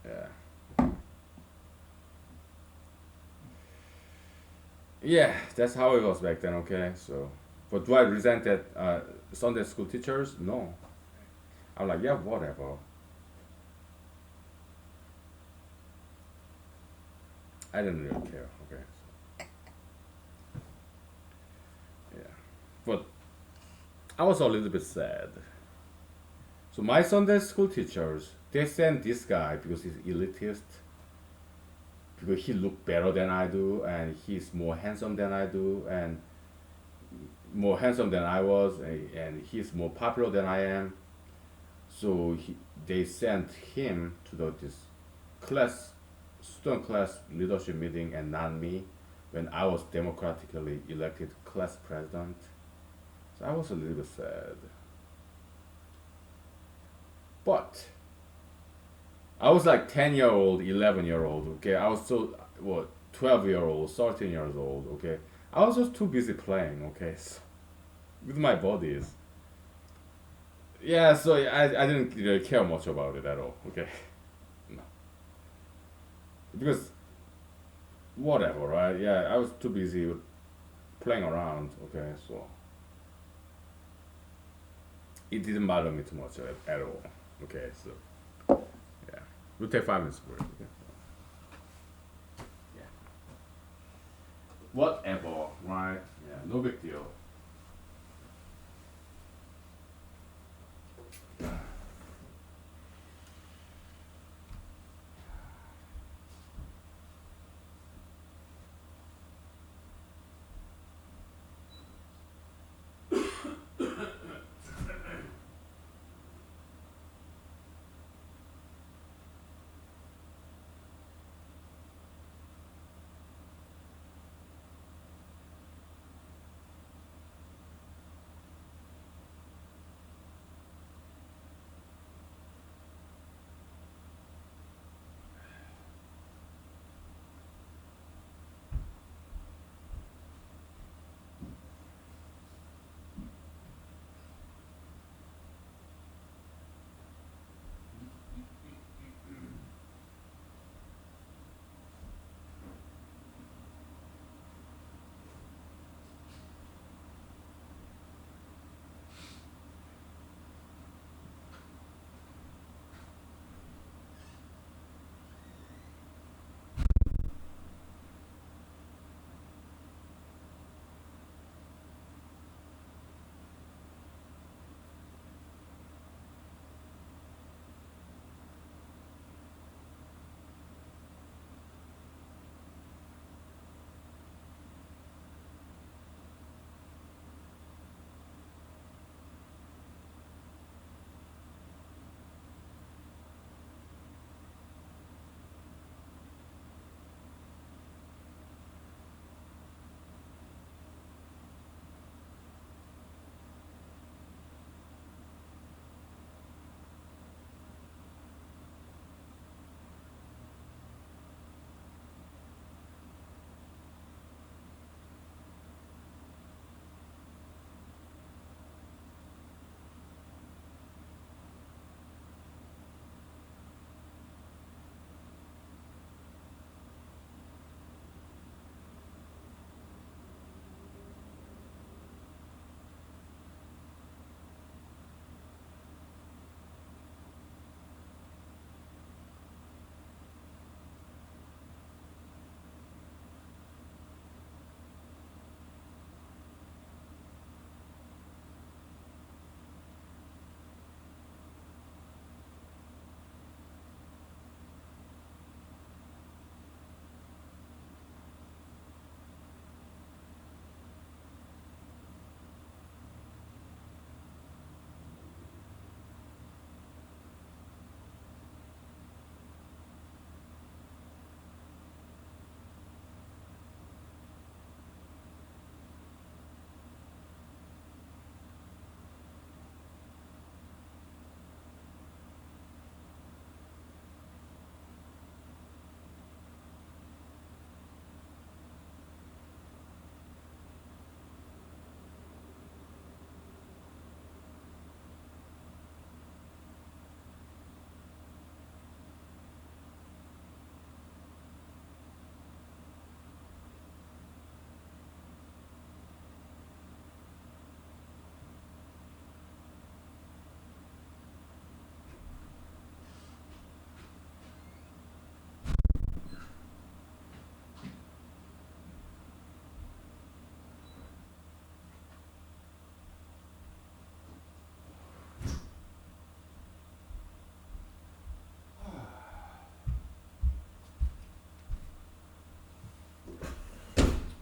Yeah. Yeah, that's how it was back then. Okay, so, but do I resent that Sunday school teachers? No, I'm like, yeah, whatever. I didn't really care. Okay, so, yeah, but I was a little bit sad. So my Sunday school teachers, they sent this guy because he's elitist, because he looked better than I do, and he's more handsome than I do, and more handsome than I was, and he's more popular than I am. So they sent him to this class, student class leadership meeting, and not me, when I was democratically elected class president. So I was a little bit sad. But I was like 10-year old, 11-year old, okay? I was so, what, 12-year old, 13 years old, okay? I was just too busy playing, okay? So, with my bodies. Yeah, so I didn't really care much about it at all, okay? No. Because, whatever, right? Yeah, I was too busy with playing around, okay? So, it didn't bother me too much at all, okay? So, yeah. We'll take 5 minutes break, okay? Yeah. Whatever, right? Yeah, no big deal.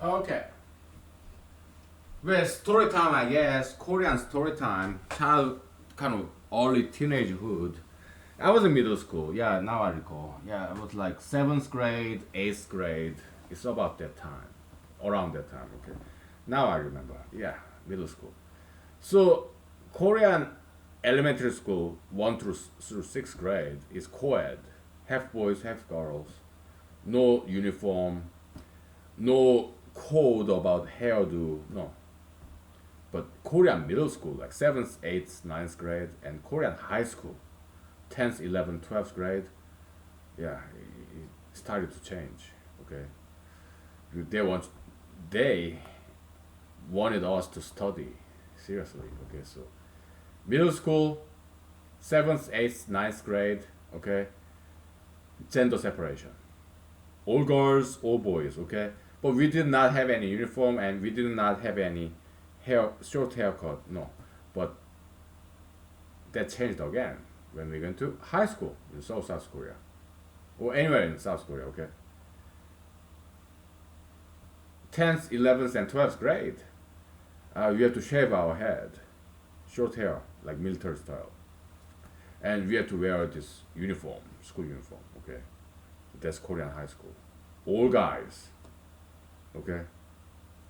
Okay. Well, story time, I guess. Korean story time. Child, kind of early teenagehood. I was in middle school. Yeah, now I recall. Yeah, I was like seventh grade, eighth grade. It's about that time, around that time. Okay. Now I remember. Yeah, middle school. So, Korean elementary school, one through sixth grade, is co-ed, half boys, half girls. No uniform, no code about hairdo. No, but Korean middle school, like seventh, eighth, ninth grade, and Korean high school, 10th, 11th, 12th grade, yeah, it started to change. Okay, they want, they wanted us to study seriously. Okay, so middle school, seventh, eighth, ninth grade. Okay, gender separation. All girls, all boys. Okay, but we did not have any uniform and we did not have any short haircut. No, but that changed again when we went to high school in South Korea or anywhere in South Korea. Okay, 10th, 11th, and 12th grade, we have to shave our head, short hair, like military style, and we have to wear this uniform, school uniform. Okay, that's Korean high school. All guys. Okay,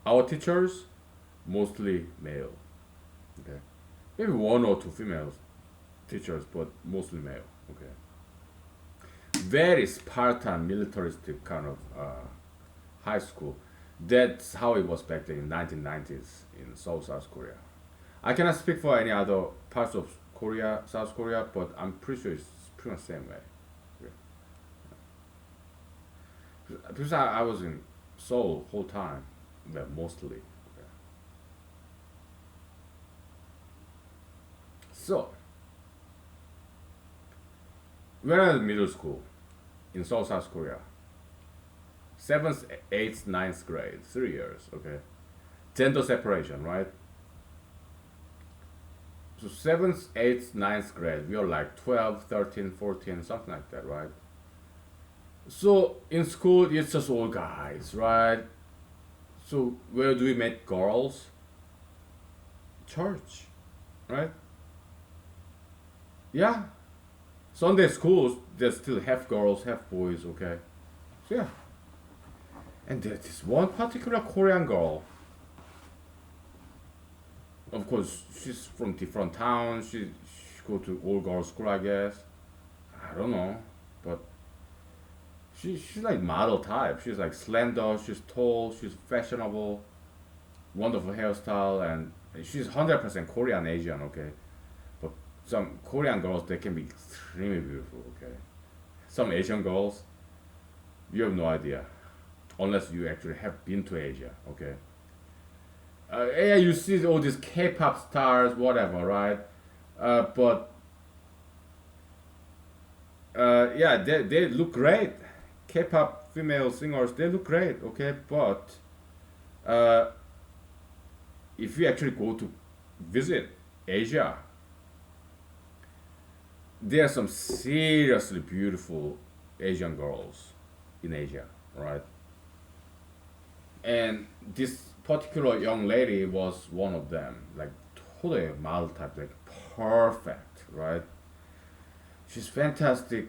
our teachers mostly male. Okay, maybe one or two females teachers, but mostly male. Okay, very Spartan militaristic kind of high school. That's how it was back then in 1990s in South Korea. I cannot speak for any other parts of Korea, South Korea, but I'm pretty sure it's pretty much the same way. Yeah. Because I was in Seoul whole time, well, mostly. Okay. So, when I was in middle school in South Korea, seventh, eighth, ninth grade, 3 years. Okay, gender separation, right? So seventh, eighth, ninth grade, we are like 12, 13, 14, something like that, right? So in school, it's just all guys, right? So where do we meet girls? Church, right? Yeah. Sunday schools, there's still half girls, half boys, okay? So yeah. And there's this one particular Korean girl. Of course, she's from different towns. She go to all girls school, I guess. I don't know, but she's like model type. She's like slender. She's tall. She's fashionable. Wonderful hairstyle, and she's 100% Korean Asian. Okay, but some Korean girls they can be extremely beautiful. Okay, some Asian girls you have no idea, unless you actually have been to Asia. Okay. Yeah, you see all these K-pop stars, whatever, right? But yeah, they look great. K-pop female singers, they look great, okay? But uh, if you actually go to visit Asia, there are some seriously beautiful Asian girls in Asia, right? And this particular young lady was one of them, like totally model type, like perfect, right? She's fantastic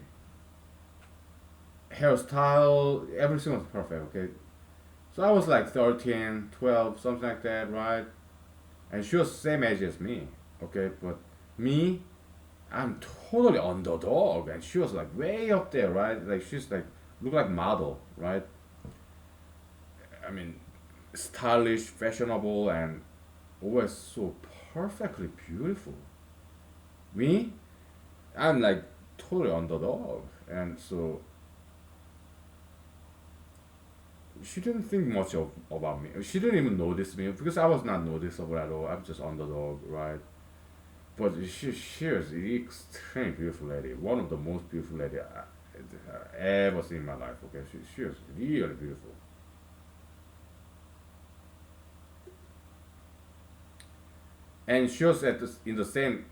hairstyle, everything was perfect, okay? So I was like 13, 12, something like that, right? And she was the same age as me, okay? But me, I'm totally underdog, and she was like way up there, right? Like she's like, look like model, right? I mean, stylish, fashionable, and always so perfectly beautiful. Me, I'm like totally underdog, and so she didn't think much about me. She didn't even notice me because I was not noticeable at all. I'm just underdog, right? But she was an extremely beautiful lady, one of the most beautiful lady I ever seen in my life. Okay, she was really beautiful. And she was in the same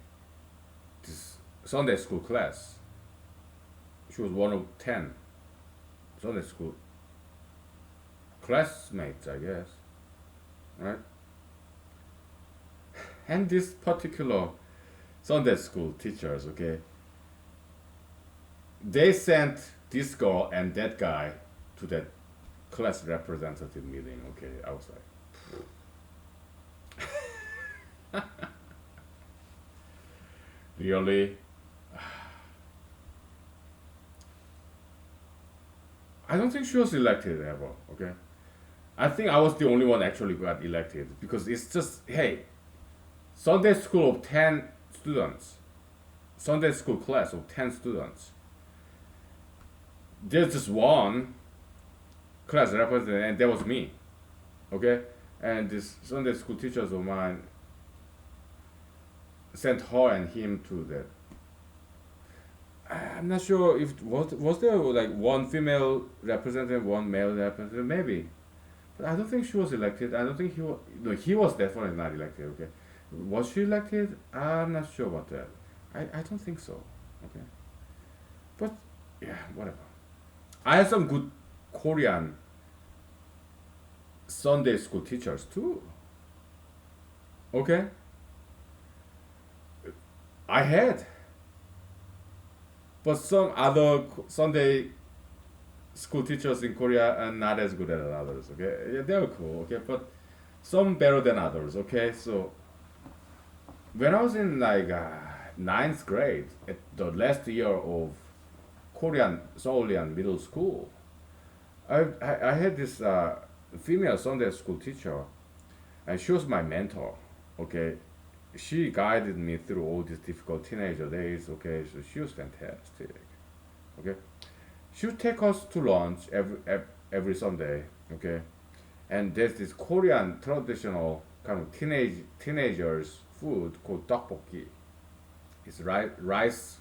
this Sunday school class. She was one of 10 Sunday school. classmates, I guess, right? And this particular Sunday school teachers, okay, they sent this girl and that guy to that class representative meeting. Okay, I was like, really? I don't think she was elected ever. Okay, I think I was the only one actually who got elected because it's just hey, Sunday school of 10 students, Sunday school class of 10 students. There's just one class representative, and that was me. Okay, and this Sunday school teachers of mine sent her and him to that. I'm not sure if was there like one female representative, one male representative, maybe, but I don't think she was elected. I don't think he was. No, he was definitely not elected. Okay, was she elected? I'm not sure about that. I don't think so. Okay, but yeah, whatever. I had some good Korean Sunday school teachers too. Okay, I had, but some other Sunday school teachers in Korea are not as good as others. Okay, yeah, they're cool. Okay, but some better than others. Okay, so when I was in like ninth grade, at the last year of Korean Seoulian middle school, I had this female Sunday school teacher, and she was my mentor. Okay, she guided me through all these difficult teenager days. Okay, so she was fantastic. Okay, she would take us to lunch every Sunday. Okay, and there's this Korean traditional kind of teenagers food called tteokbokki. It's rice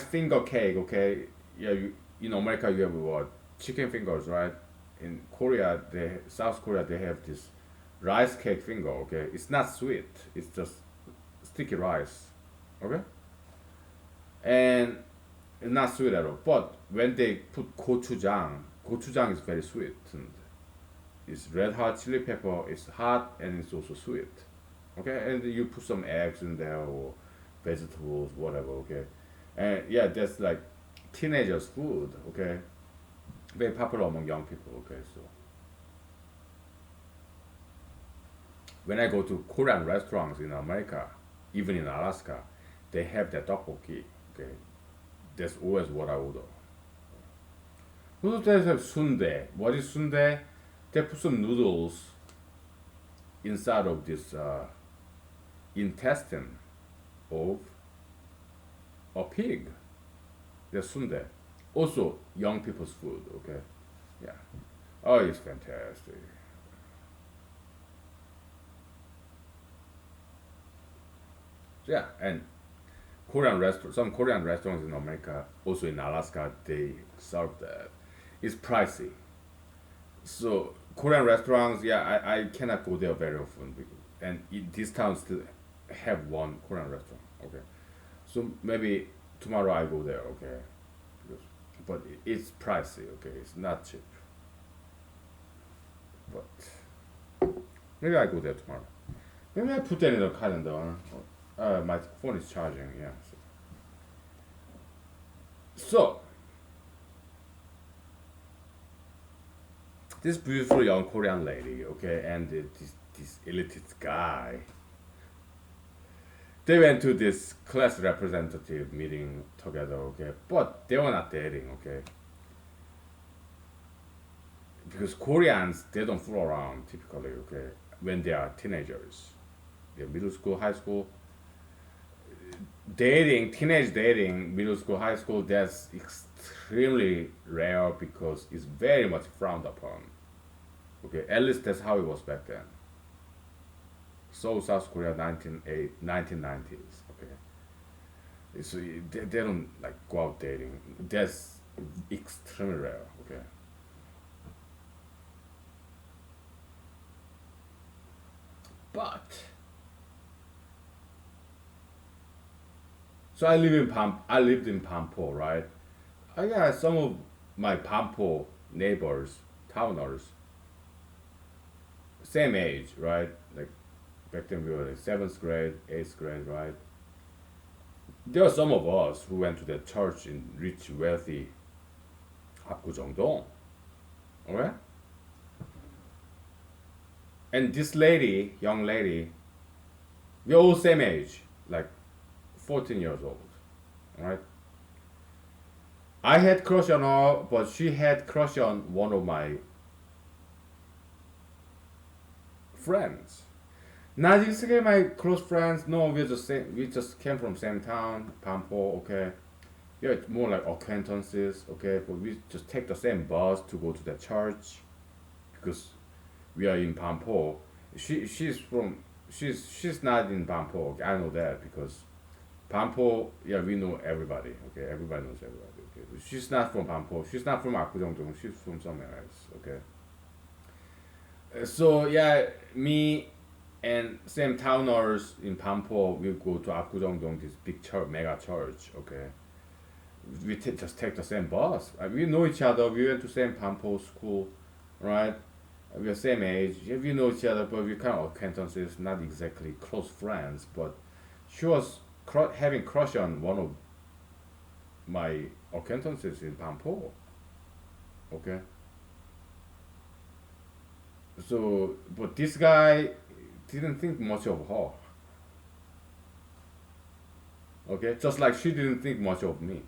finger cake. Okay, yeah, in America you have what chicken fingers, right? In Korea, South Korea, they have this rice cake finger. Okay, it's not sweet. It's just sticky rice. Okay, and it's not sweet at all. But when they put gochujang is very sweet. And it's red hot chili pepper. It's hot and it's also sweet. Okay, and you put some eggs in there or vegetables, whatever. Okay, and yeah, that's like teenagers' food. Okay, very popular among young people. Okay, so when I go to Korean restaurants in America, even in Alaska, they have that tteokbokki. Okay, that's always what I order. Also, they have sundae. What is sundae? They put some noodles inside of this intestine of a pig. That's sundae. Also, young people's food. Okay, yeah. Oh, it's fantastic. Yeah, and some Korean restaurants in America, also in Alaska, they serve that. It's pricey. So Korean restaurants, yeah, I cannot go there very often, and this town still have one Korean restaurant. Okay, so maybe tomorrow I go there. Okay, because, but it's pricey. Okay, it's not cheap. But maybe I go there tomorrow. Maybe I put that in the calendar. My phone is charging. Yeah. So this beautiful young Korean lady, okay, and this elitist guy, they went to this class representative meeting together, okay, but they were not dating, okay, because Koreans they don't fool around typically, okay, when they are teenagers, they're middle school, high school, dating, teenage dating, middle school, high school, that's extremely rare because it's very much frowned upon. Okay, at least that's how it was back then. So South Korea 1990s. Okay, so they don't like go out dating. That's extremely rare. Okay, but so I lived in Pampo, right? I got some of my Pampo neighbors. towners, same age, right? Like back then we were like seventh grade, eighth grade, right? There are some of us who went to that church in rich, wealthy 합구정동, okay? And this lady, young lady, we're all same age, like 14 years old, right? I had crush on her, but she had crush on one of my friends. Not exactly my close friends. No, we just same, we just came from same town, Pampo. Okay, yeah, it's more like acquaintances. Okay, but we just take the same bus to go to the church because we are in Pampo. She's not in Pampo. Okay, I know that because Pampo. Yeah, we know everybody. Okay, everybody knows everybody. Okay, but she's not from Pampo. She's not from Apgujeongdong. She's from somewhere else. Okay. So yeah, me and same towners in Pampo, we go to Apgujeongdong, this big church, mega church. Okay, we just take the same bus. We know each other. We went to same Pampo school, right? We are same age. Yeah, we know each other, but we kind of acquaintances, not exactly close friends. But she was having crush on one of my acquaintances in Pampo. Okay, so but this guy didn't think much of her. Okay, just like she didn't think much of me.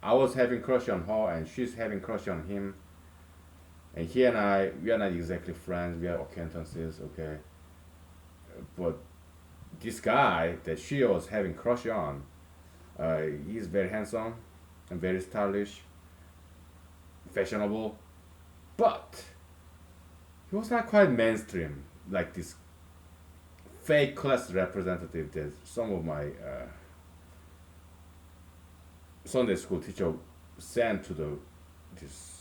I was having crush on her, and she's having crush on him. And he and I, we are not exactly friends. We are acquaintances. Okay, but this guy that she was having crush on, he's very handsome and very stylish, fashionable, but he was not quite mainstream like this fake class representative that some of my Sunday school teacher sent to the this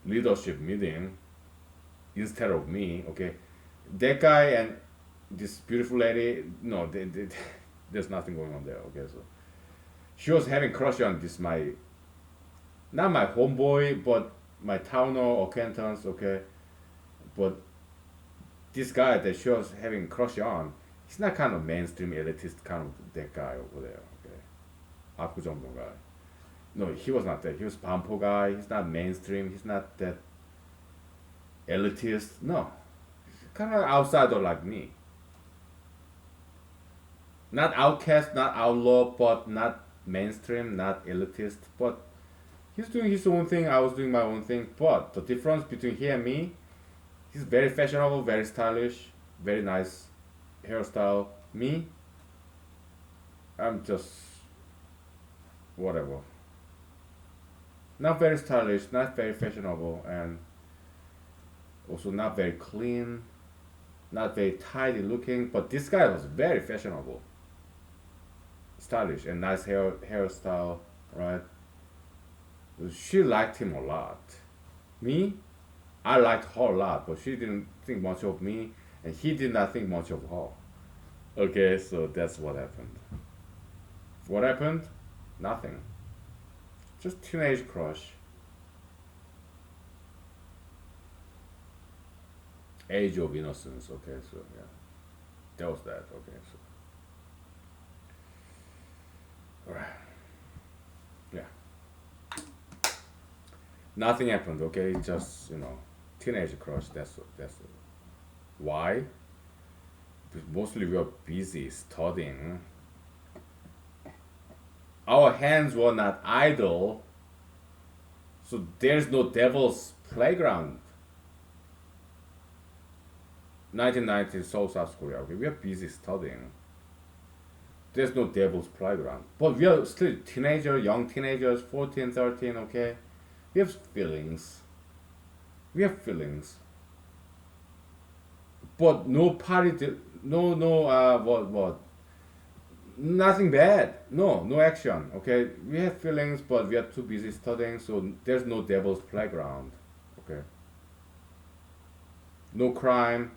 leadership meeting instead of me. Okay, that guy and this beautiful lady, no, there's nothing going on there. Okay, so she was having crush on this my not my homeboy, but my towner acquaintance. Okay, but this guy that she was having crush on, he's not kind of mainstream elitist kind of that guy over there. Okay, 압구정동 guy. No, he was not that. He was Pampo guy. He's not mainstream. He's not that elitist. No, he's kind of outsider like me. Not outcast, not outlaw, but not mainstream, not elitist. But he's doing his own thing. I was doing my own thing. But the difference between he and me, he's very fashionable, very stylish, very nice hairstyle. Me, I'm just whatever. Not very stylish, not very fashionable, and also not very clean, not very tidy looking. But this guy was very fashionable, stylish, and nice hairstyle, right? She liked him a lot. Me, I liked her a lot, but she didn't think much of me, and he did not think much of her. Okay, so that's what happened. What happened? Nothing. Just teenage crush. Age of innocence. Okay, so yeah, that was that. Okay, so alright, yeah, nothing happened. Okay, just teenage crush. That's why. Because mostly we were busy studying. Our hands were not idle, so there's no devil's playground. 1990 Seoul, South Korea. Okay, we are busy studying. There's no devil's playground. But we are still young teenagers, 14, 13, okay? We have feelings. We have feelings. But no party, what? Nothing bad. No action, okay? We have feelings, but we are too busy studying, so there's no devil's playground, okay? No crime,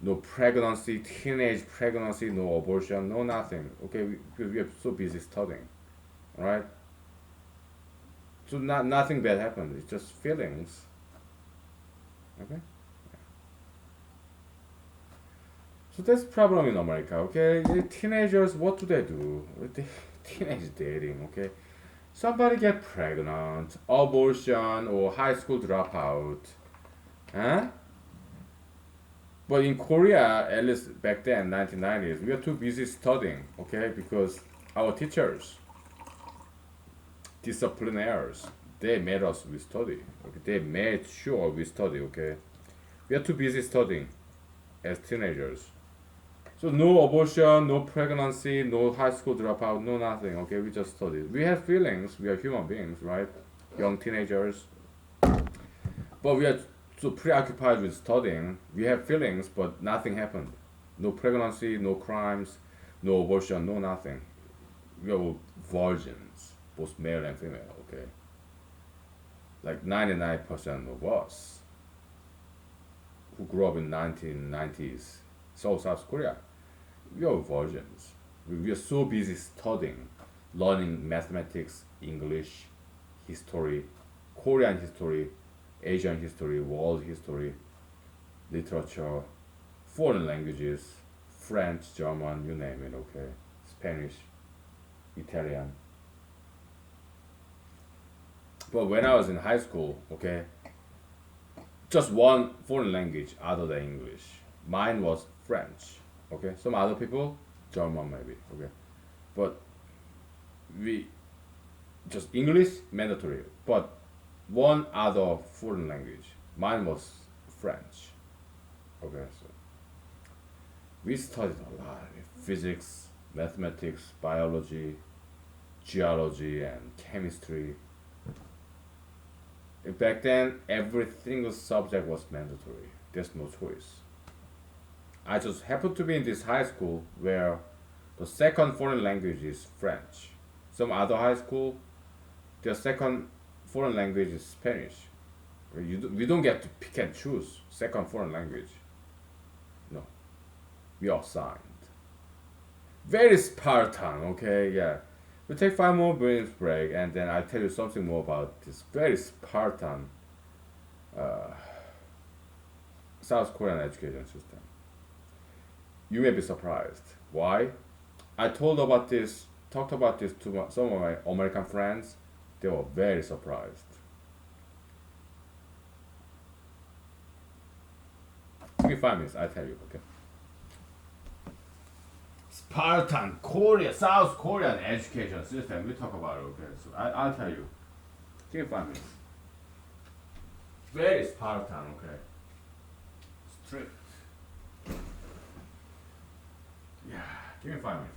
no pregnancy, teenage pregnancy, no abortion, no nothing. Okay, because we are so busy studying, right? So nothing bad happened. It's just feelings. Okay. So that's problem in America. Okay, the teenagers, what do they do? Teenage dating. Okay, somebody get pregnant, abortion, or high school dropout. Huh? But in Korea, at least back then, 1990s, we are too busy studying. Okay, because our teachers, disciplinarians, they made us we study. Okay, they made sure we study. Okay, we are too busy studying as teenagers. So no abortion, no pregnancy, no high school dropout, no nothing. Okay, we just study. We have feelings. We are human beings, right? Young teenagers, but we are so preoccupied with studying. We have feelings, but nothing happened. No pregnancy, no crimes, no abortion, no nothing. We are virgins, both male and female. Okay, like 99% of us who grew up in 1990s, South Korea, we are virgins. We are so busy studying, learning mathematics, English, history, Korean history, Asian history, world history, literature, foreign languages, French, German, you name it, okay? Spanish, Italian. But when I was in high school, okay, just one foreign language other than English. Mine was French, okay? Some other people, German maybe, okay? But we just English mandatory, but one other foreign language. Mine was French. Okay, so we studied a lot: physics, mathematics, biology, geology, and chemistry. Back then, every single subject was mandatory. There's no choice. I just happened to be in this high school where the second foreign language is French. Some other high school, their second foreign language is Spanish. We don't get to pick and choose second foreign language. No, we are assigned. Very Spartan, okay? Yeah. We take 5 more minutes break and then I'll tell you something more about this very Spartan uh, South Korean education system. You may be surprised. Why? I talked about this to some of my American friends. They were very surprised. Give me 5 minutes, I'll tell you, okay? Spartan Korea, South Korean education system. We talk about it, okay? So I'll tell you. Give me 5 minutes. Very Spartan, okay? Strict. Yeah, give me 5 minutes.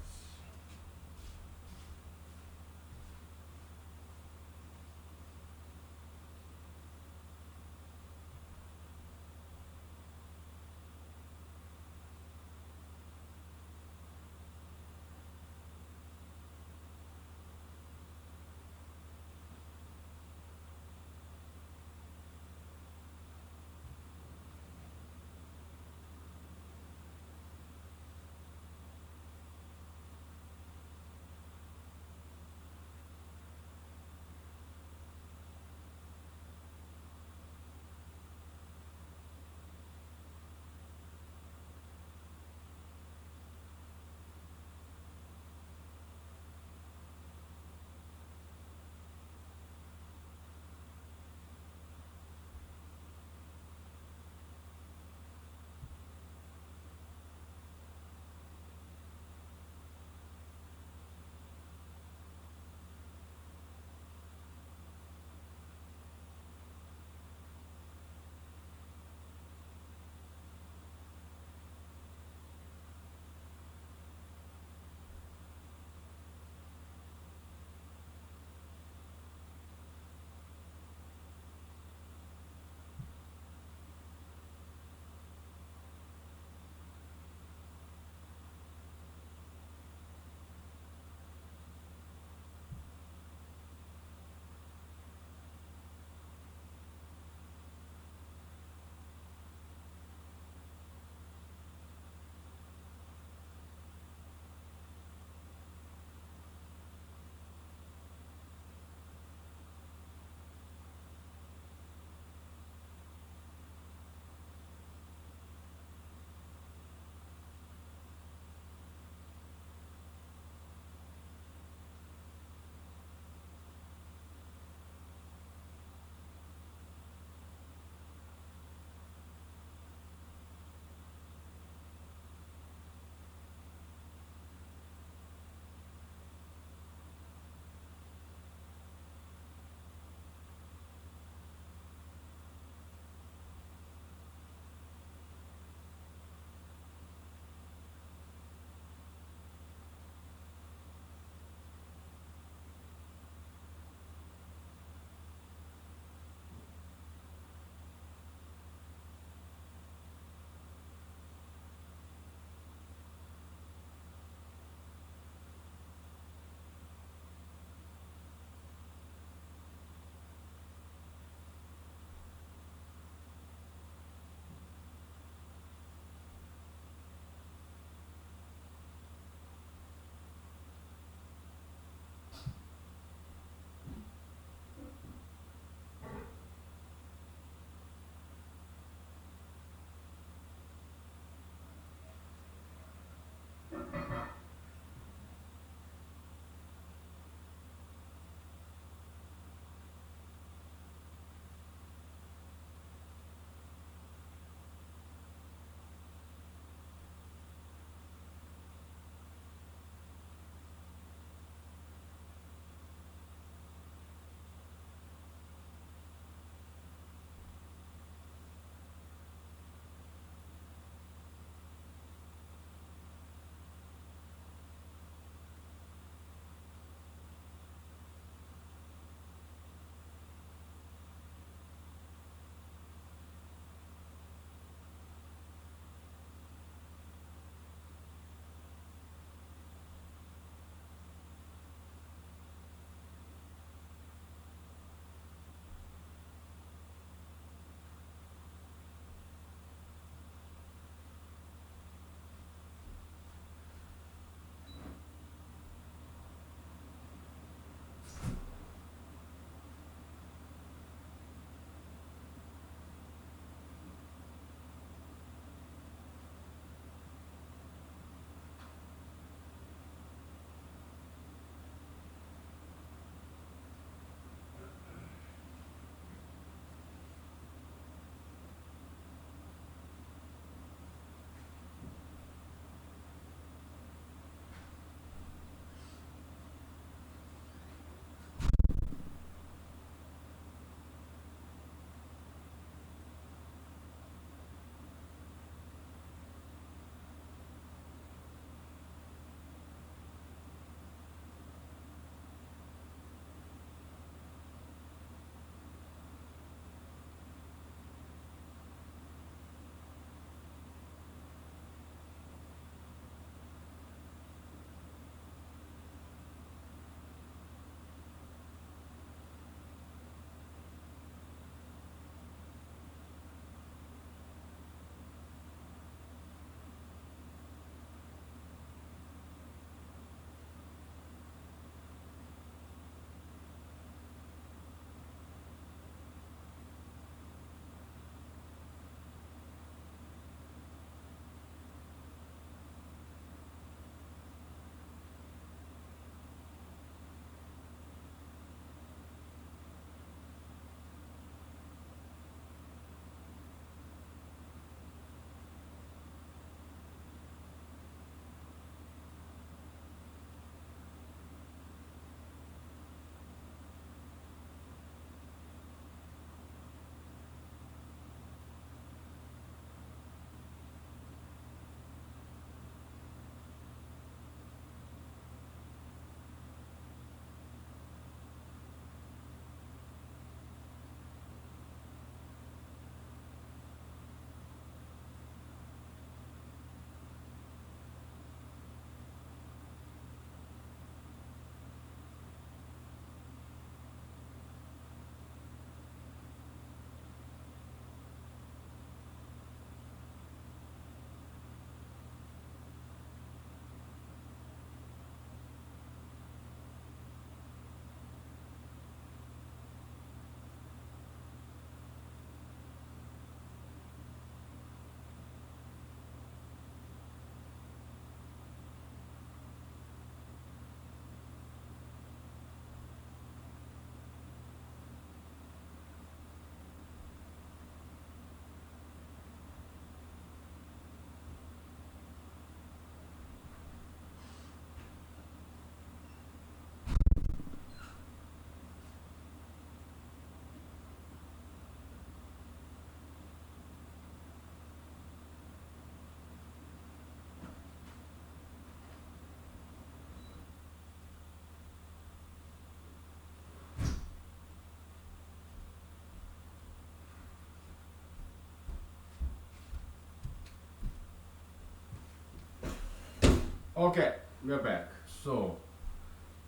Okay, we're back. So,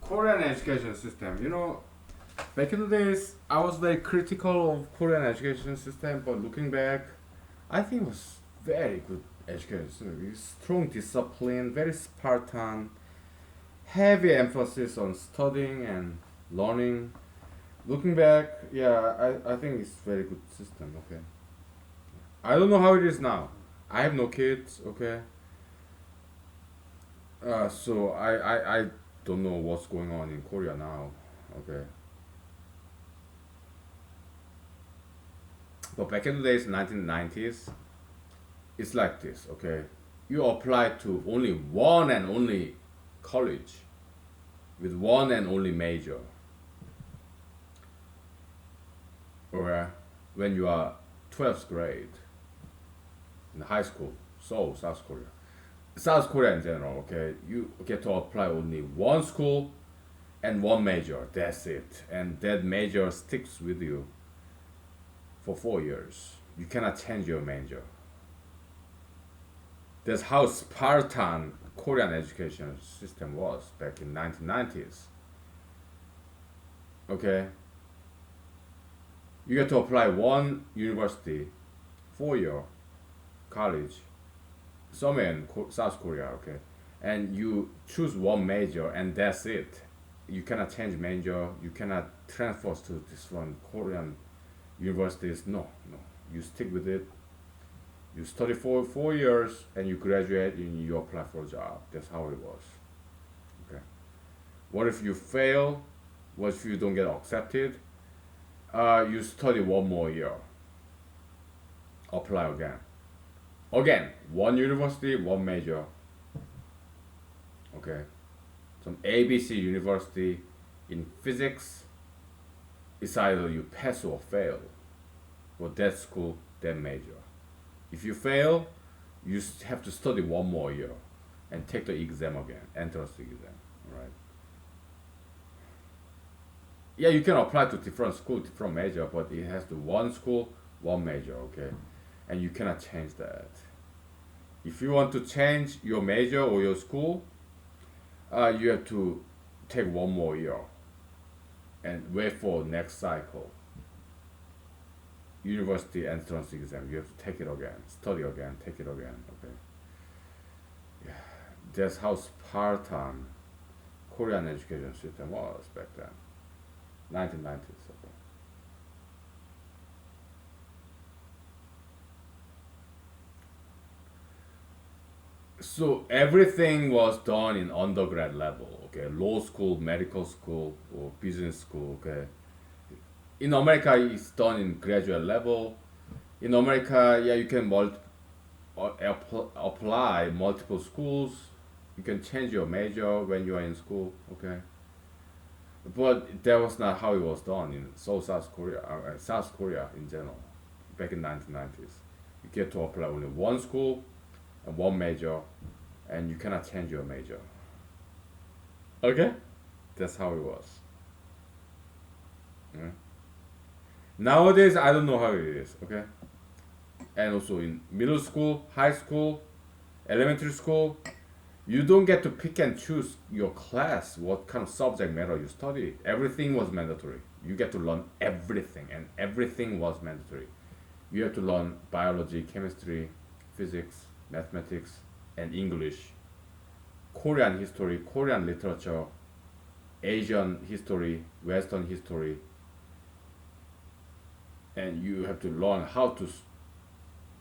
Korean education system. Back in the days, I was very critical of Korean education system, but looking back, I think it was very good education system. Strong discipline, very Spartan, heavy emphasis on studying and learning. Looking back, yeah, I think it's very good system. Okay, I don't know how it is now. I have no kids. Okay, so I don't know what's going on in Korea now. Okay, but back in the days, 1990s, it's like this. Okay, you apply to only one and only college with one and only major, or when you are 12th grade in high school, Seoul, South Korea. South Korea in general, okay, you get to apply only one school and one major. That's it, and that major sticks with you for 4 years. You cannot change your major. That's how Spartan Korean education system was back in 1990s. Okay, you get to apply one university, 4 year college, somewhere in South Korea. Okay, and you choose one major and that's it. You cannot change major. You cannot transfer to this one Korean universities. No, no. You stick with it. You study for 4 years and you graduate and you apply for a job. That's how it was. Okay. What if you fail? What if you don't get accepted? You study one more year. Apply again. Again, one university, one major. Okay. Some ABC university in physics. It's either you pass or fail. For that school, that major. If you fail, you have to study one more year and take the exam again, entrance exam, right? Yeah, you can apply to different school, different major, but it has to one school, one major, okay? And you cannot change that. If you want to change your major or your school, you have to take one more year and wait for next cycle. University entrance exam. You have to take it again, study again, take it again. Okay. Yeah, that's how Spartan Korean education system was back then, 1990s. Okay. So everything was done in undergrad level. Okay, law school, medical school, or business school. Okay. In America, it's done in graduate level. In America, yeah, you can apply multiple schools. You can change your major when you are in school. Okay, but that was not how it was done in South Korea, South Korea in general, back in 1990s. You get to apply only one school and one major, and you cannot change your major. Okay, that's how it was. Yeah. Nowadays, I don't know how it is. Okay, and also in middle school, high school, elementary school, you don't get to pick and choose your class, what kind of subject matter you study. Everything was mandatory. You get to learn everything, and everything was mandatory. You have to learn biology, chemistry, physics, mathematics, and English, Korean history, Korean literature, Asian history, Western history, and you have to learn how to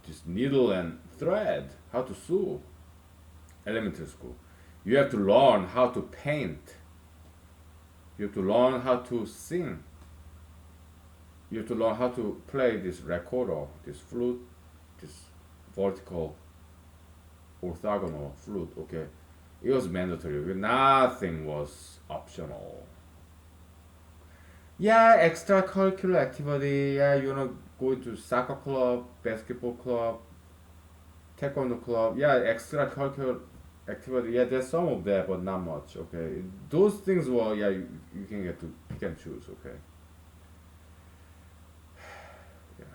just needle and thread, how to sew. Elementary school. You have to learn how to paint. You have to learn how to sing. You have to learn how to play this recorder, this flute, this vertical orthogonal flute. Okay, it was mandatory. Nothing was optional. Yeah, extracurricular activity. Yeah, go to soccer club, basketball club, taekwondo club. Yeah, extracurricular activity. Yeah, there's some of that, but not much. Okay, those things were, yeah, you can get to pick and choose. Okay. Yeah.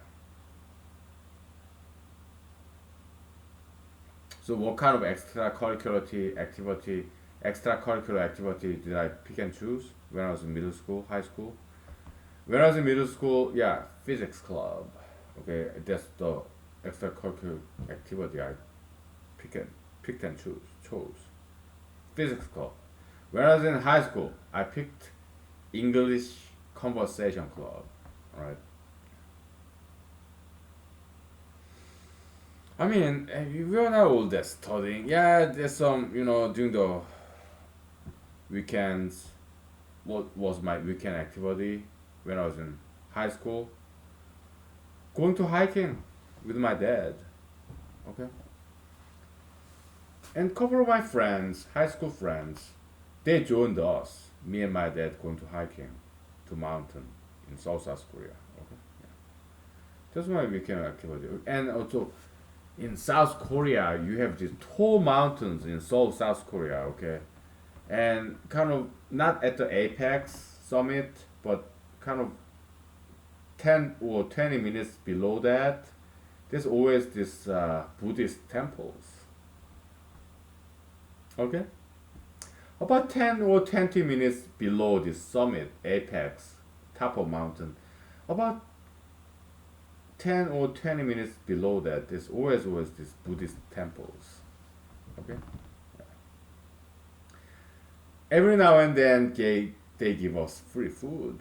So what kind of extracurricular activity did I pick and choose when I was in middle school, high school? When I was in middle school, yeah, physics club. Okay, that's the extracurricular activity I picked and chose. Physics club. When I was in high school, I picked English conversation club. Right. I mean, we are not all that studying. Yeah, there's some, during the weekends. What was my weekend activity when I was in high school? Going to hiking with my dad. Okay. And couple of my friends, high school friends, they joined us. Me and my dad going to hiking to mountain in South Korea. Okay. Yeah. That's my weekend activity. And also in South Korea, you have these tall mountains in Seoul, South Korea. Okay. And kind of not at the apex summit, but kind of 10 or 20 minutes below that, there's always this Buddhist temples. Okay? About 10 or 20 minutes below the summit, apex, top of mountain, about 10 or 20 minutes below that, there's always these Buddhist temples. Okay? Every now and then, they give us free food,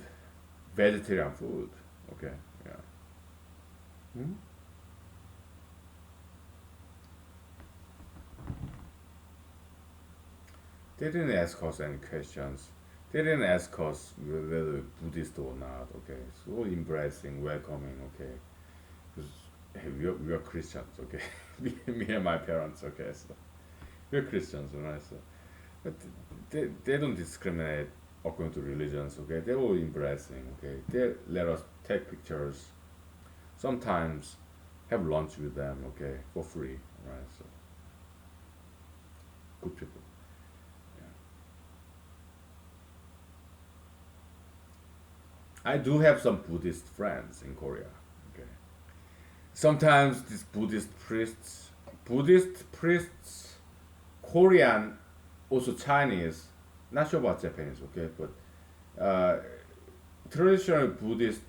vegetarian food. Okay, yeah. Hmm? They didn't ask us any questions. They didn't ask us whether we're Buddhist or not. Okay, so embracing, welcoming. Okay, because hey, we are Christians. Okay, me and my parents. Okay, so we're Christians, right? So, but they don't discriminate according to religions. Okay, they're all embracing. Okay, they let us take pictures. Sometimes have lunch with them. Okay, for free. Right? So good people. I do have some Buddhist friends in Korea. Okay. Sometimes these Buddhist priests, Korean, also Chinese, not sure about Japanese, okay, but traditional Buddhist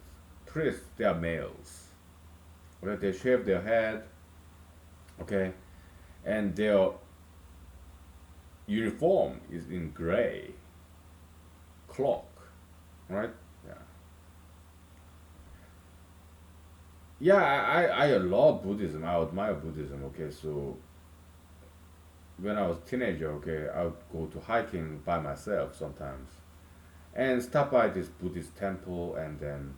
priests, they are males. Okay, they shave their head, okay, and their uniform is in gray cloak, right? Yeah. Yeah, I love Buddhism. I admire Buddhism. Okay, so when I was teenager, okay, I would go to hiking by myself sometimes and stop by this Buddhist temple and then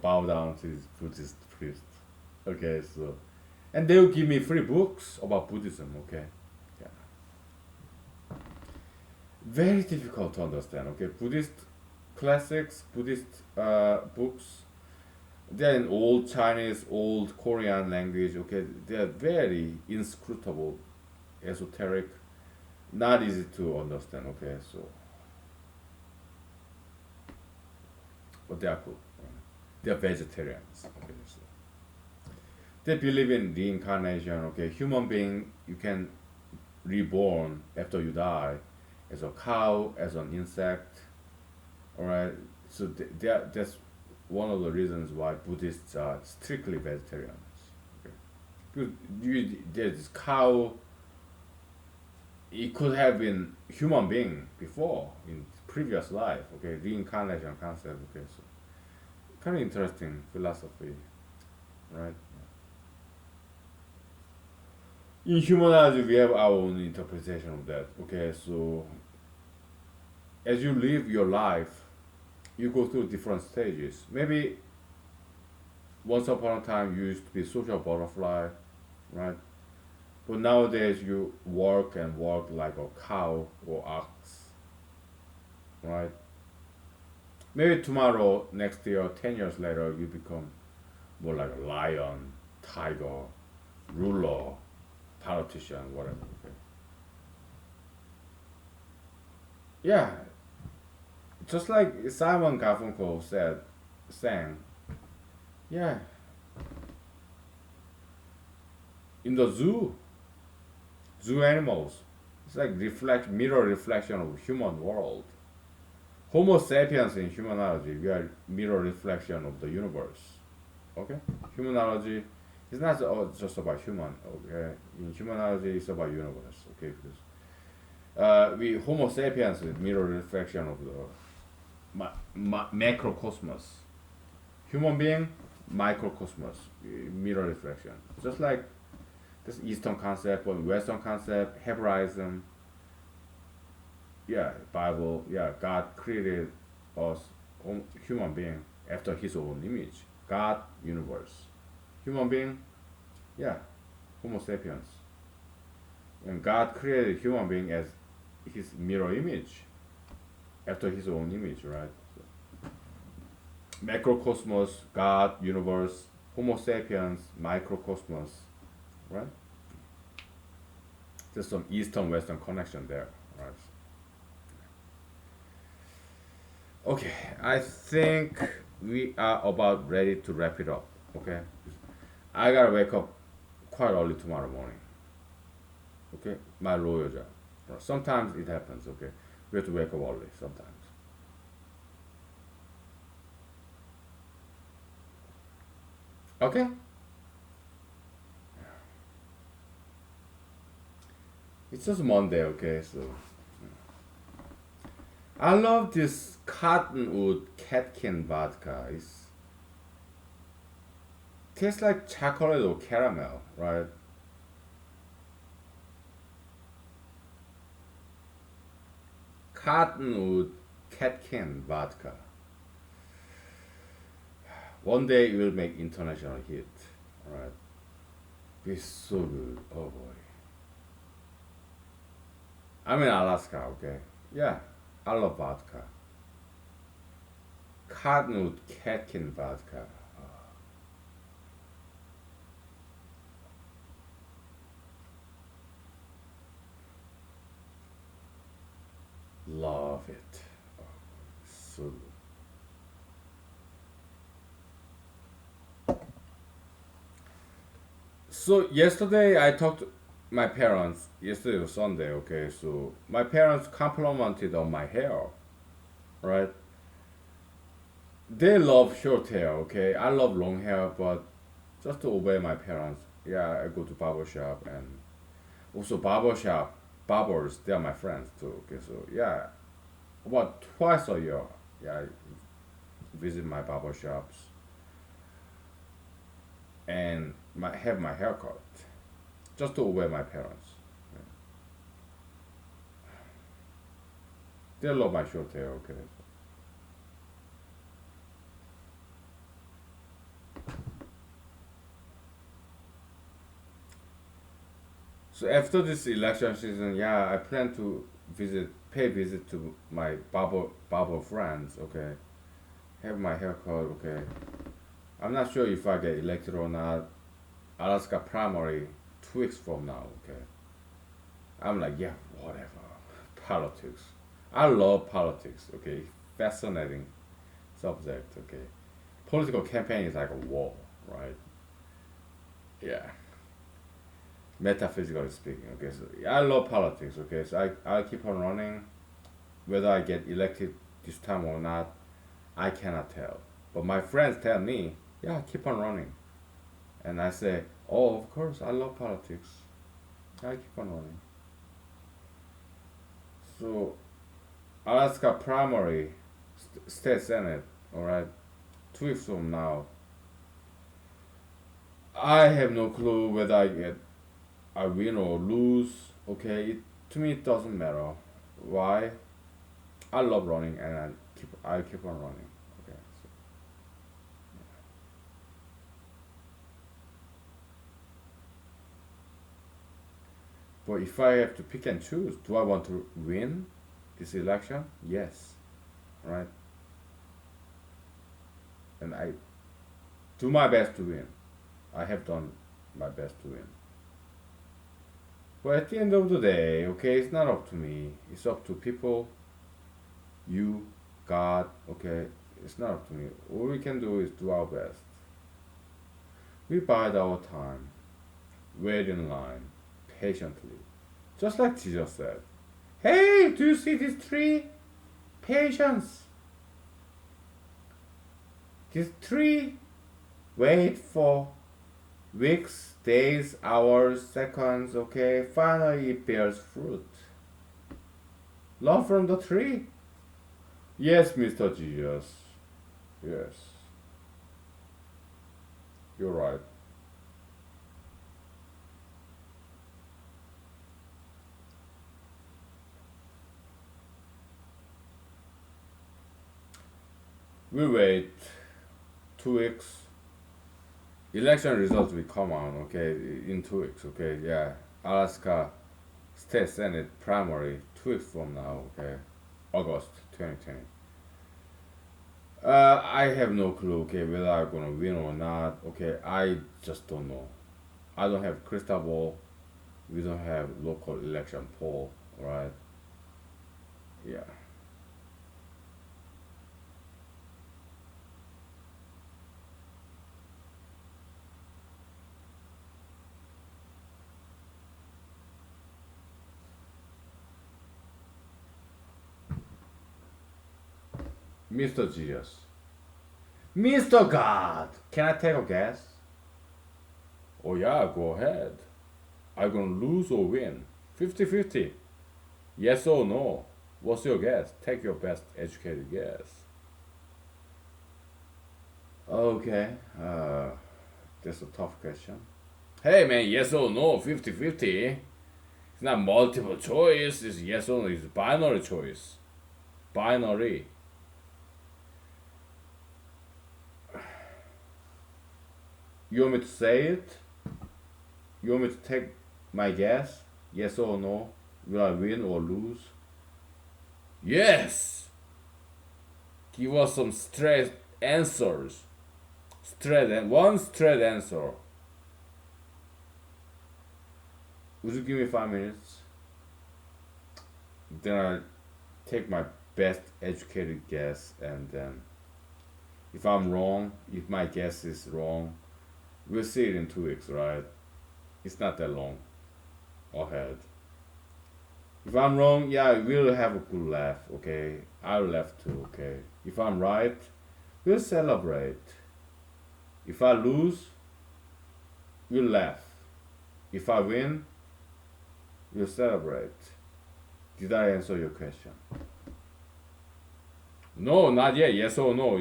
bow down to this Buddhist priest. Okay, so and they will give me free books about Buddhism. Okay, yeah, very difficult to understand. Okay, Buddhist classics, Buddhist books. They're in old Chinese, old Korean language. Okay, they are very inscrutable, esoteric, not easy to understand. Okay, so but they are good. They are vegetarians. Okay, so they believe in reincarnation. Okay, human being, you can reborn after you die as a cow, as an insect. All right, so that's one of the reasons why Buddhists are strictly vegetarians. Okay. Because there's this cow, it could have been human being before in previous life. Okay, reincarnation concept. Okay, so kind of interesting philosophy, right? In humanology, we have our own interpretation of that. Okay, so as you live your life, you go through different stages. Maybe once upon a time you used to be social butterfly, right? But nowadays you work and work like a cow or ox, right? Maybe tomorrow, next year, 10 years later, you become more like a lion, tiger, ruler, politician, whatever. Okay? Yeah, just like Simon Garfunkel sang, yeah, in the zoo. Zoo animals. It's like mirror reflection of human world. Homo sapiens in humanology, we are mirror reflection of the universe. Okay? Humanology is not just about human. Okay? In humanology, it's about universe. Okay? Because we Homo sapiens is mirror reflection of the macrocosmos. Human being, microcosmos, mirror reflection. Just like this Eastern concept or Western concept, Hebraism, yeah, Bible, yeah, God created us, human being, after His own image. God, universe. Human being, yeah, Homo sapiens. And God created human being as His mirror image, after His own image, right? So, macrocosmos, God, universe, Homo sapiens, microcosmos, right? There's some Eastern-Western connection there, right? Okay, I think we are about ready to wrap it up. Okay, I gotta wake up quite early tomorrow morning. Okay, my lawyer job. Sometimes it happens. Okay, we have to wake up early sometimes. Okay, it's just Monday. Okay, so I love this cottonwood catkin vodka. It tastes like chocolate or caramel, right? Cottonwood catkin vodka. One day it will make international hit. Alright. It's so good. Oh boy. I'm in Alaska, okay? Yeah. I love vodka. Cottonwood catkin vodka. Love it. Oh, so good. So yesterday I talked to my parents. Yesterday was Sunday, okay? So my parents complimented on my hair, right? They love short hair, okay? I love long hair, but just to obey my parents, yeah, I go to barber shop and also barber shop barbers. They are my friends too. Okay, so yeah, about twice a year, yeah, I visit my barber shops and have my hair cut just to obey my parents. They love my short hair. Okay, so after this election season, yeah, I plan to pay visit to my barber friends. Okay, have my hair cut. Okay, I'm not sure if I get elected or not. Alaska primary 2 weeks from now. Okay, I'm like, yeah, whatever. Politics. I love politics. Okay, fascinating subject. Okay, political campaign is like a war, right? Yeah, metaphysically speaking. Okay, so yeah, I love politics. Okay, so I keep on running, whether I get elected this time or not, I cannot tell. But my friends tell me, yeah, keep on running, and I say, oh, of course, I love politics. I keep on running. So Alaska primary, state senate. All right, 2 weeks from now. I have no clue whether I win or lose. Okay, to me it doesn't matter. Why? I love running and I keep on running. Okay, so, but if I have to pick and choose, do I want to win this election? Yes, right. And I do my best to win. I have done my best to win. But at the end of the day, okay, it's not up to me. It's up to people, you, God, okay? It's not up to me. All we can do is do our best. We bide our time, wait in line, patiently. Just like Jesus said. Hey, do you see these tree? Patience. These tree wait for weeks, days, hours, seconds, okay? Finally it bears fruit. Love from the tree? Yes, Mr. Jesus. Yes. You're right. We wait 2 weeks. Election results will come out, okay, in 2 weeks, okay? Yeah. Alaska State Senate primary 2 weeks from now, okay? August 2020. I have no clue, okay, whether I'm gonna win or not. Okay, I just don't know. I don't have crystal ball. We don't have local election poll, right? Yeah. Mr. Jesus. Mr. God! Can I take a guess? Oh yeah, go ahead. Are you gonna lose or win? 50-50. Yes or no? What's your guess? Take your best educated guess. Okay. That's a tough question. Hey man, yes or no? 50-50. It's not multiple choice. It's yes or no. It's binary choice. Binary. You want me to say it? You want me to take my guess? Yes or no? Will I win or lose? Yes! Give us some straight answers. One straight answer. Would you give me 5 minutes? Then I take my best educated guess, and then if I'm wrong, if my guess is wrong, we'll see it in 2 weeks, right? It's not that long ahead. If I'm wrong, yeah, we'll have a good laugh, okay? I'll laugh too, okay? If I'm right, we'll celebrate. If I lose, we'll laugh. If I win, we'll celebrate. Did I answer your question? No, not yet. Yes or no?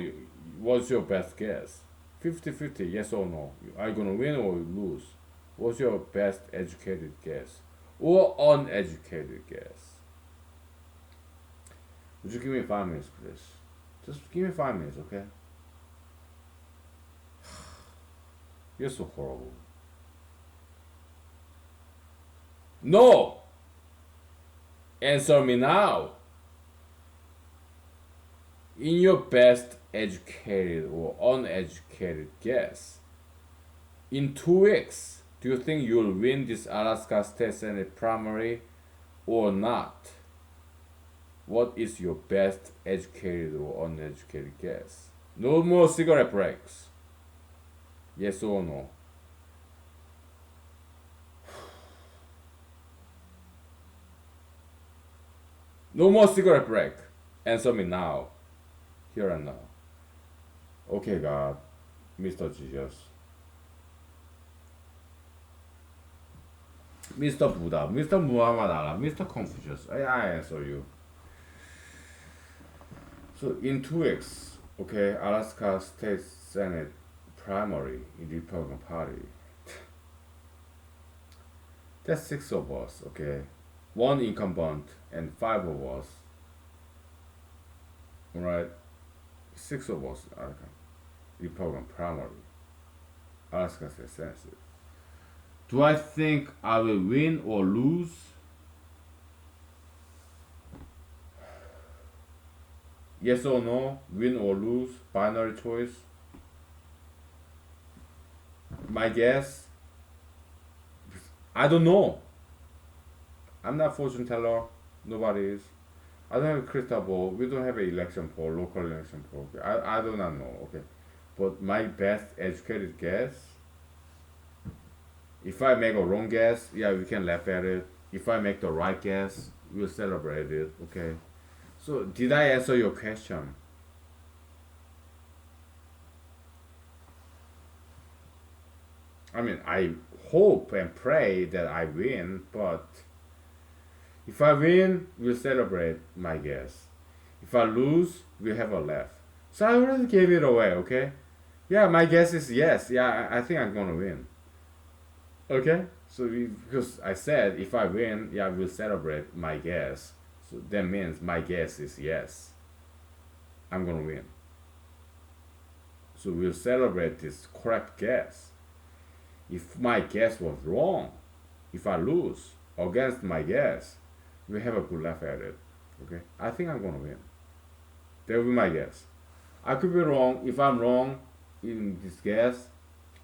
What's your best guess? 50-50, yes or no? Are you gonna win or lose? What's your best educated guess? Or uneducated guess? Would you give me 5 minutes, please? Just give me 5 minutes, okay? You're so horrible. No! Answer me now. In your best educated or uneducated guess, in 2 weeks, do you think you'll win this Alaska State Senate primary or not? What is your best educated or uneducated guess? No more cigarette breaks. Yes or no? No more cigarette break. Answer me now. Here and now. Okay, God. Mr. Jesus. Mr. Buddha. Mr. Muhammad Allah. Mr. Confucius. I answer you. So in 2 weeks, okay, Alaska State Senate primary in the Republican Party. That's 6 of us, okay? One incumbent and 5 of us. Alright? 6 of us are Republican primary. Alaska State Senate. Do I think I will win or lose? Yes or no? Win or lose? Binary choice? My guess? I don't know. I'm not fortune teller. Nobody is. I don't have a crystal ball. We don't have an election poll, local election poll. Okay? I do not know. Okay, but my best educated guess. If I make a wrong guess, yeah, we can laugh at it. If I make the right guess, we'll celebrate it. Okay. So did I answer your question? I mean, I hope and pray that I win, but if I win, we'll celebrate my guess. If I lose, we'll have a laugh. So I already gave it away, okay? Yeah, my guess is yes. Yeah, I think I'm gonna win. Okay? So because I said if I win, yeah, we'll celebrate my guess. So that means my guess is yes. I'm gonna win. So we'll celebrate this correct guess. If my guess was wrong, if I lose against my guess, we have a good laugh at it. Okay? I think I'm gonna win. That will be my guess. I could be wrong. If I'm wrong in this guess,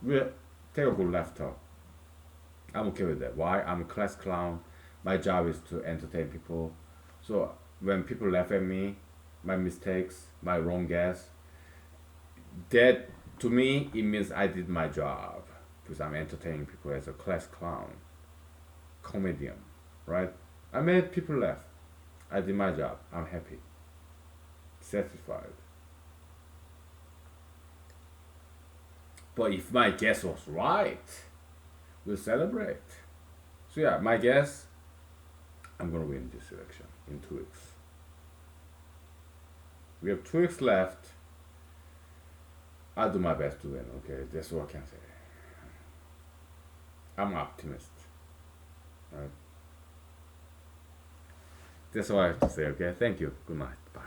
we'll take a good laugh talk. I'm okay with that. Why? I'm a class clown. My job is to entertain people. So when people laugh at me, my mistakes, my wrong guess, that to me it means I did my job because I'm entertaining people as a class clown, comedian, right? I made people laugh. I did my job. I'm happy, satisfied. But if my guess was right, we'll celebrate. So yeah, my guess, I'm gonna win this election in 2 weeks. We have 2 weeks left. I'll do my best to win. Okay, that's what I can say. I'm an optimist. Right? That's all I have to say. Okay, thank you. Good night. Bye.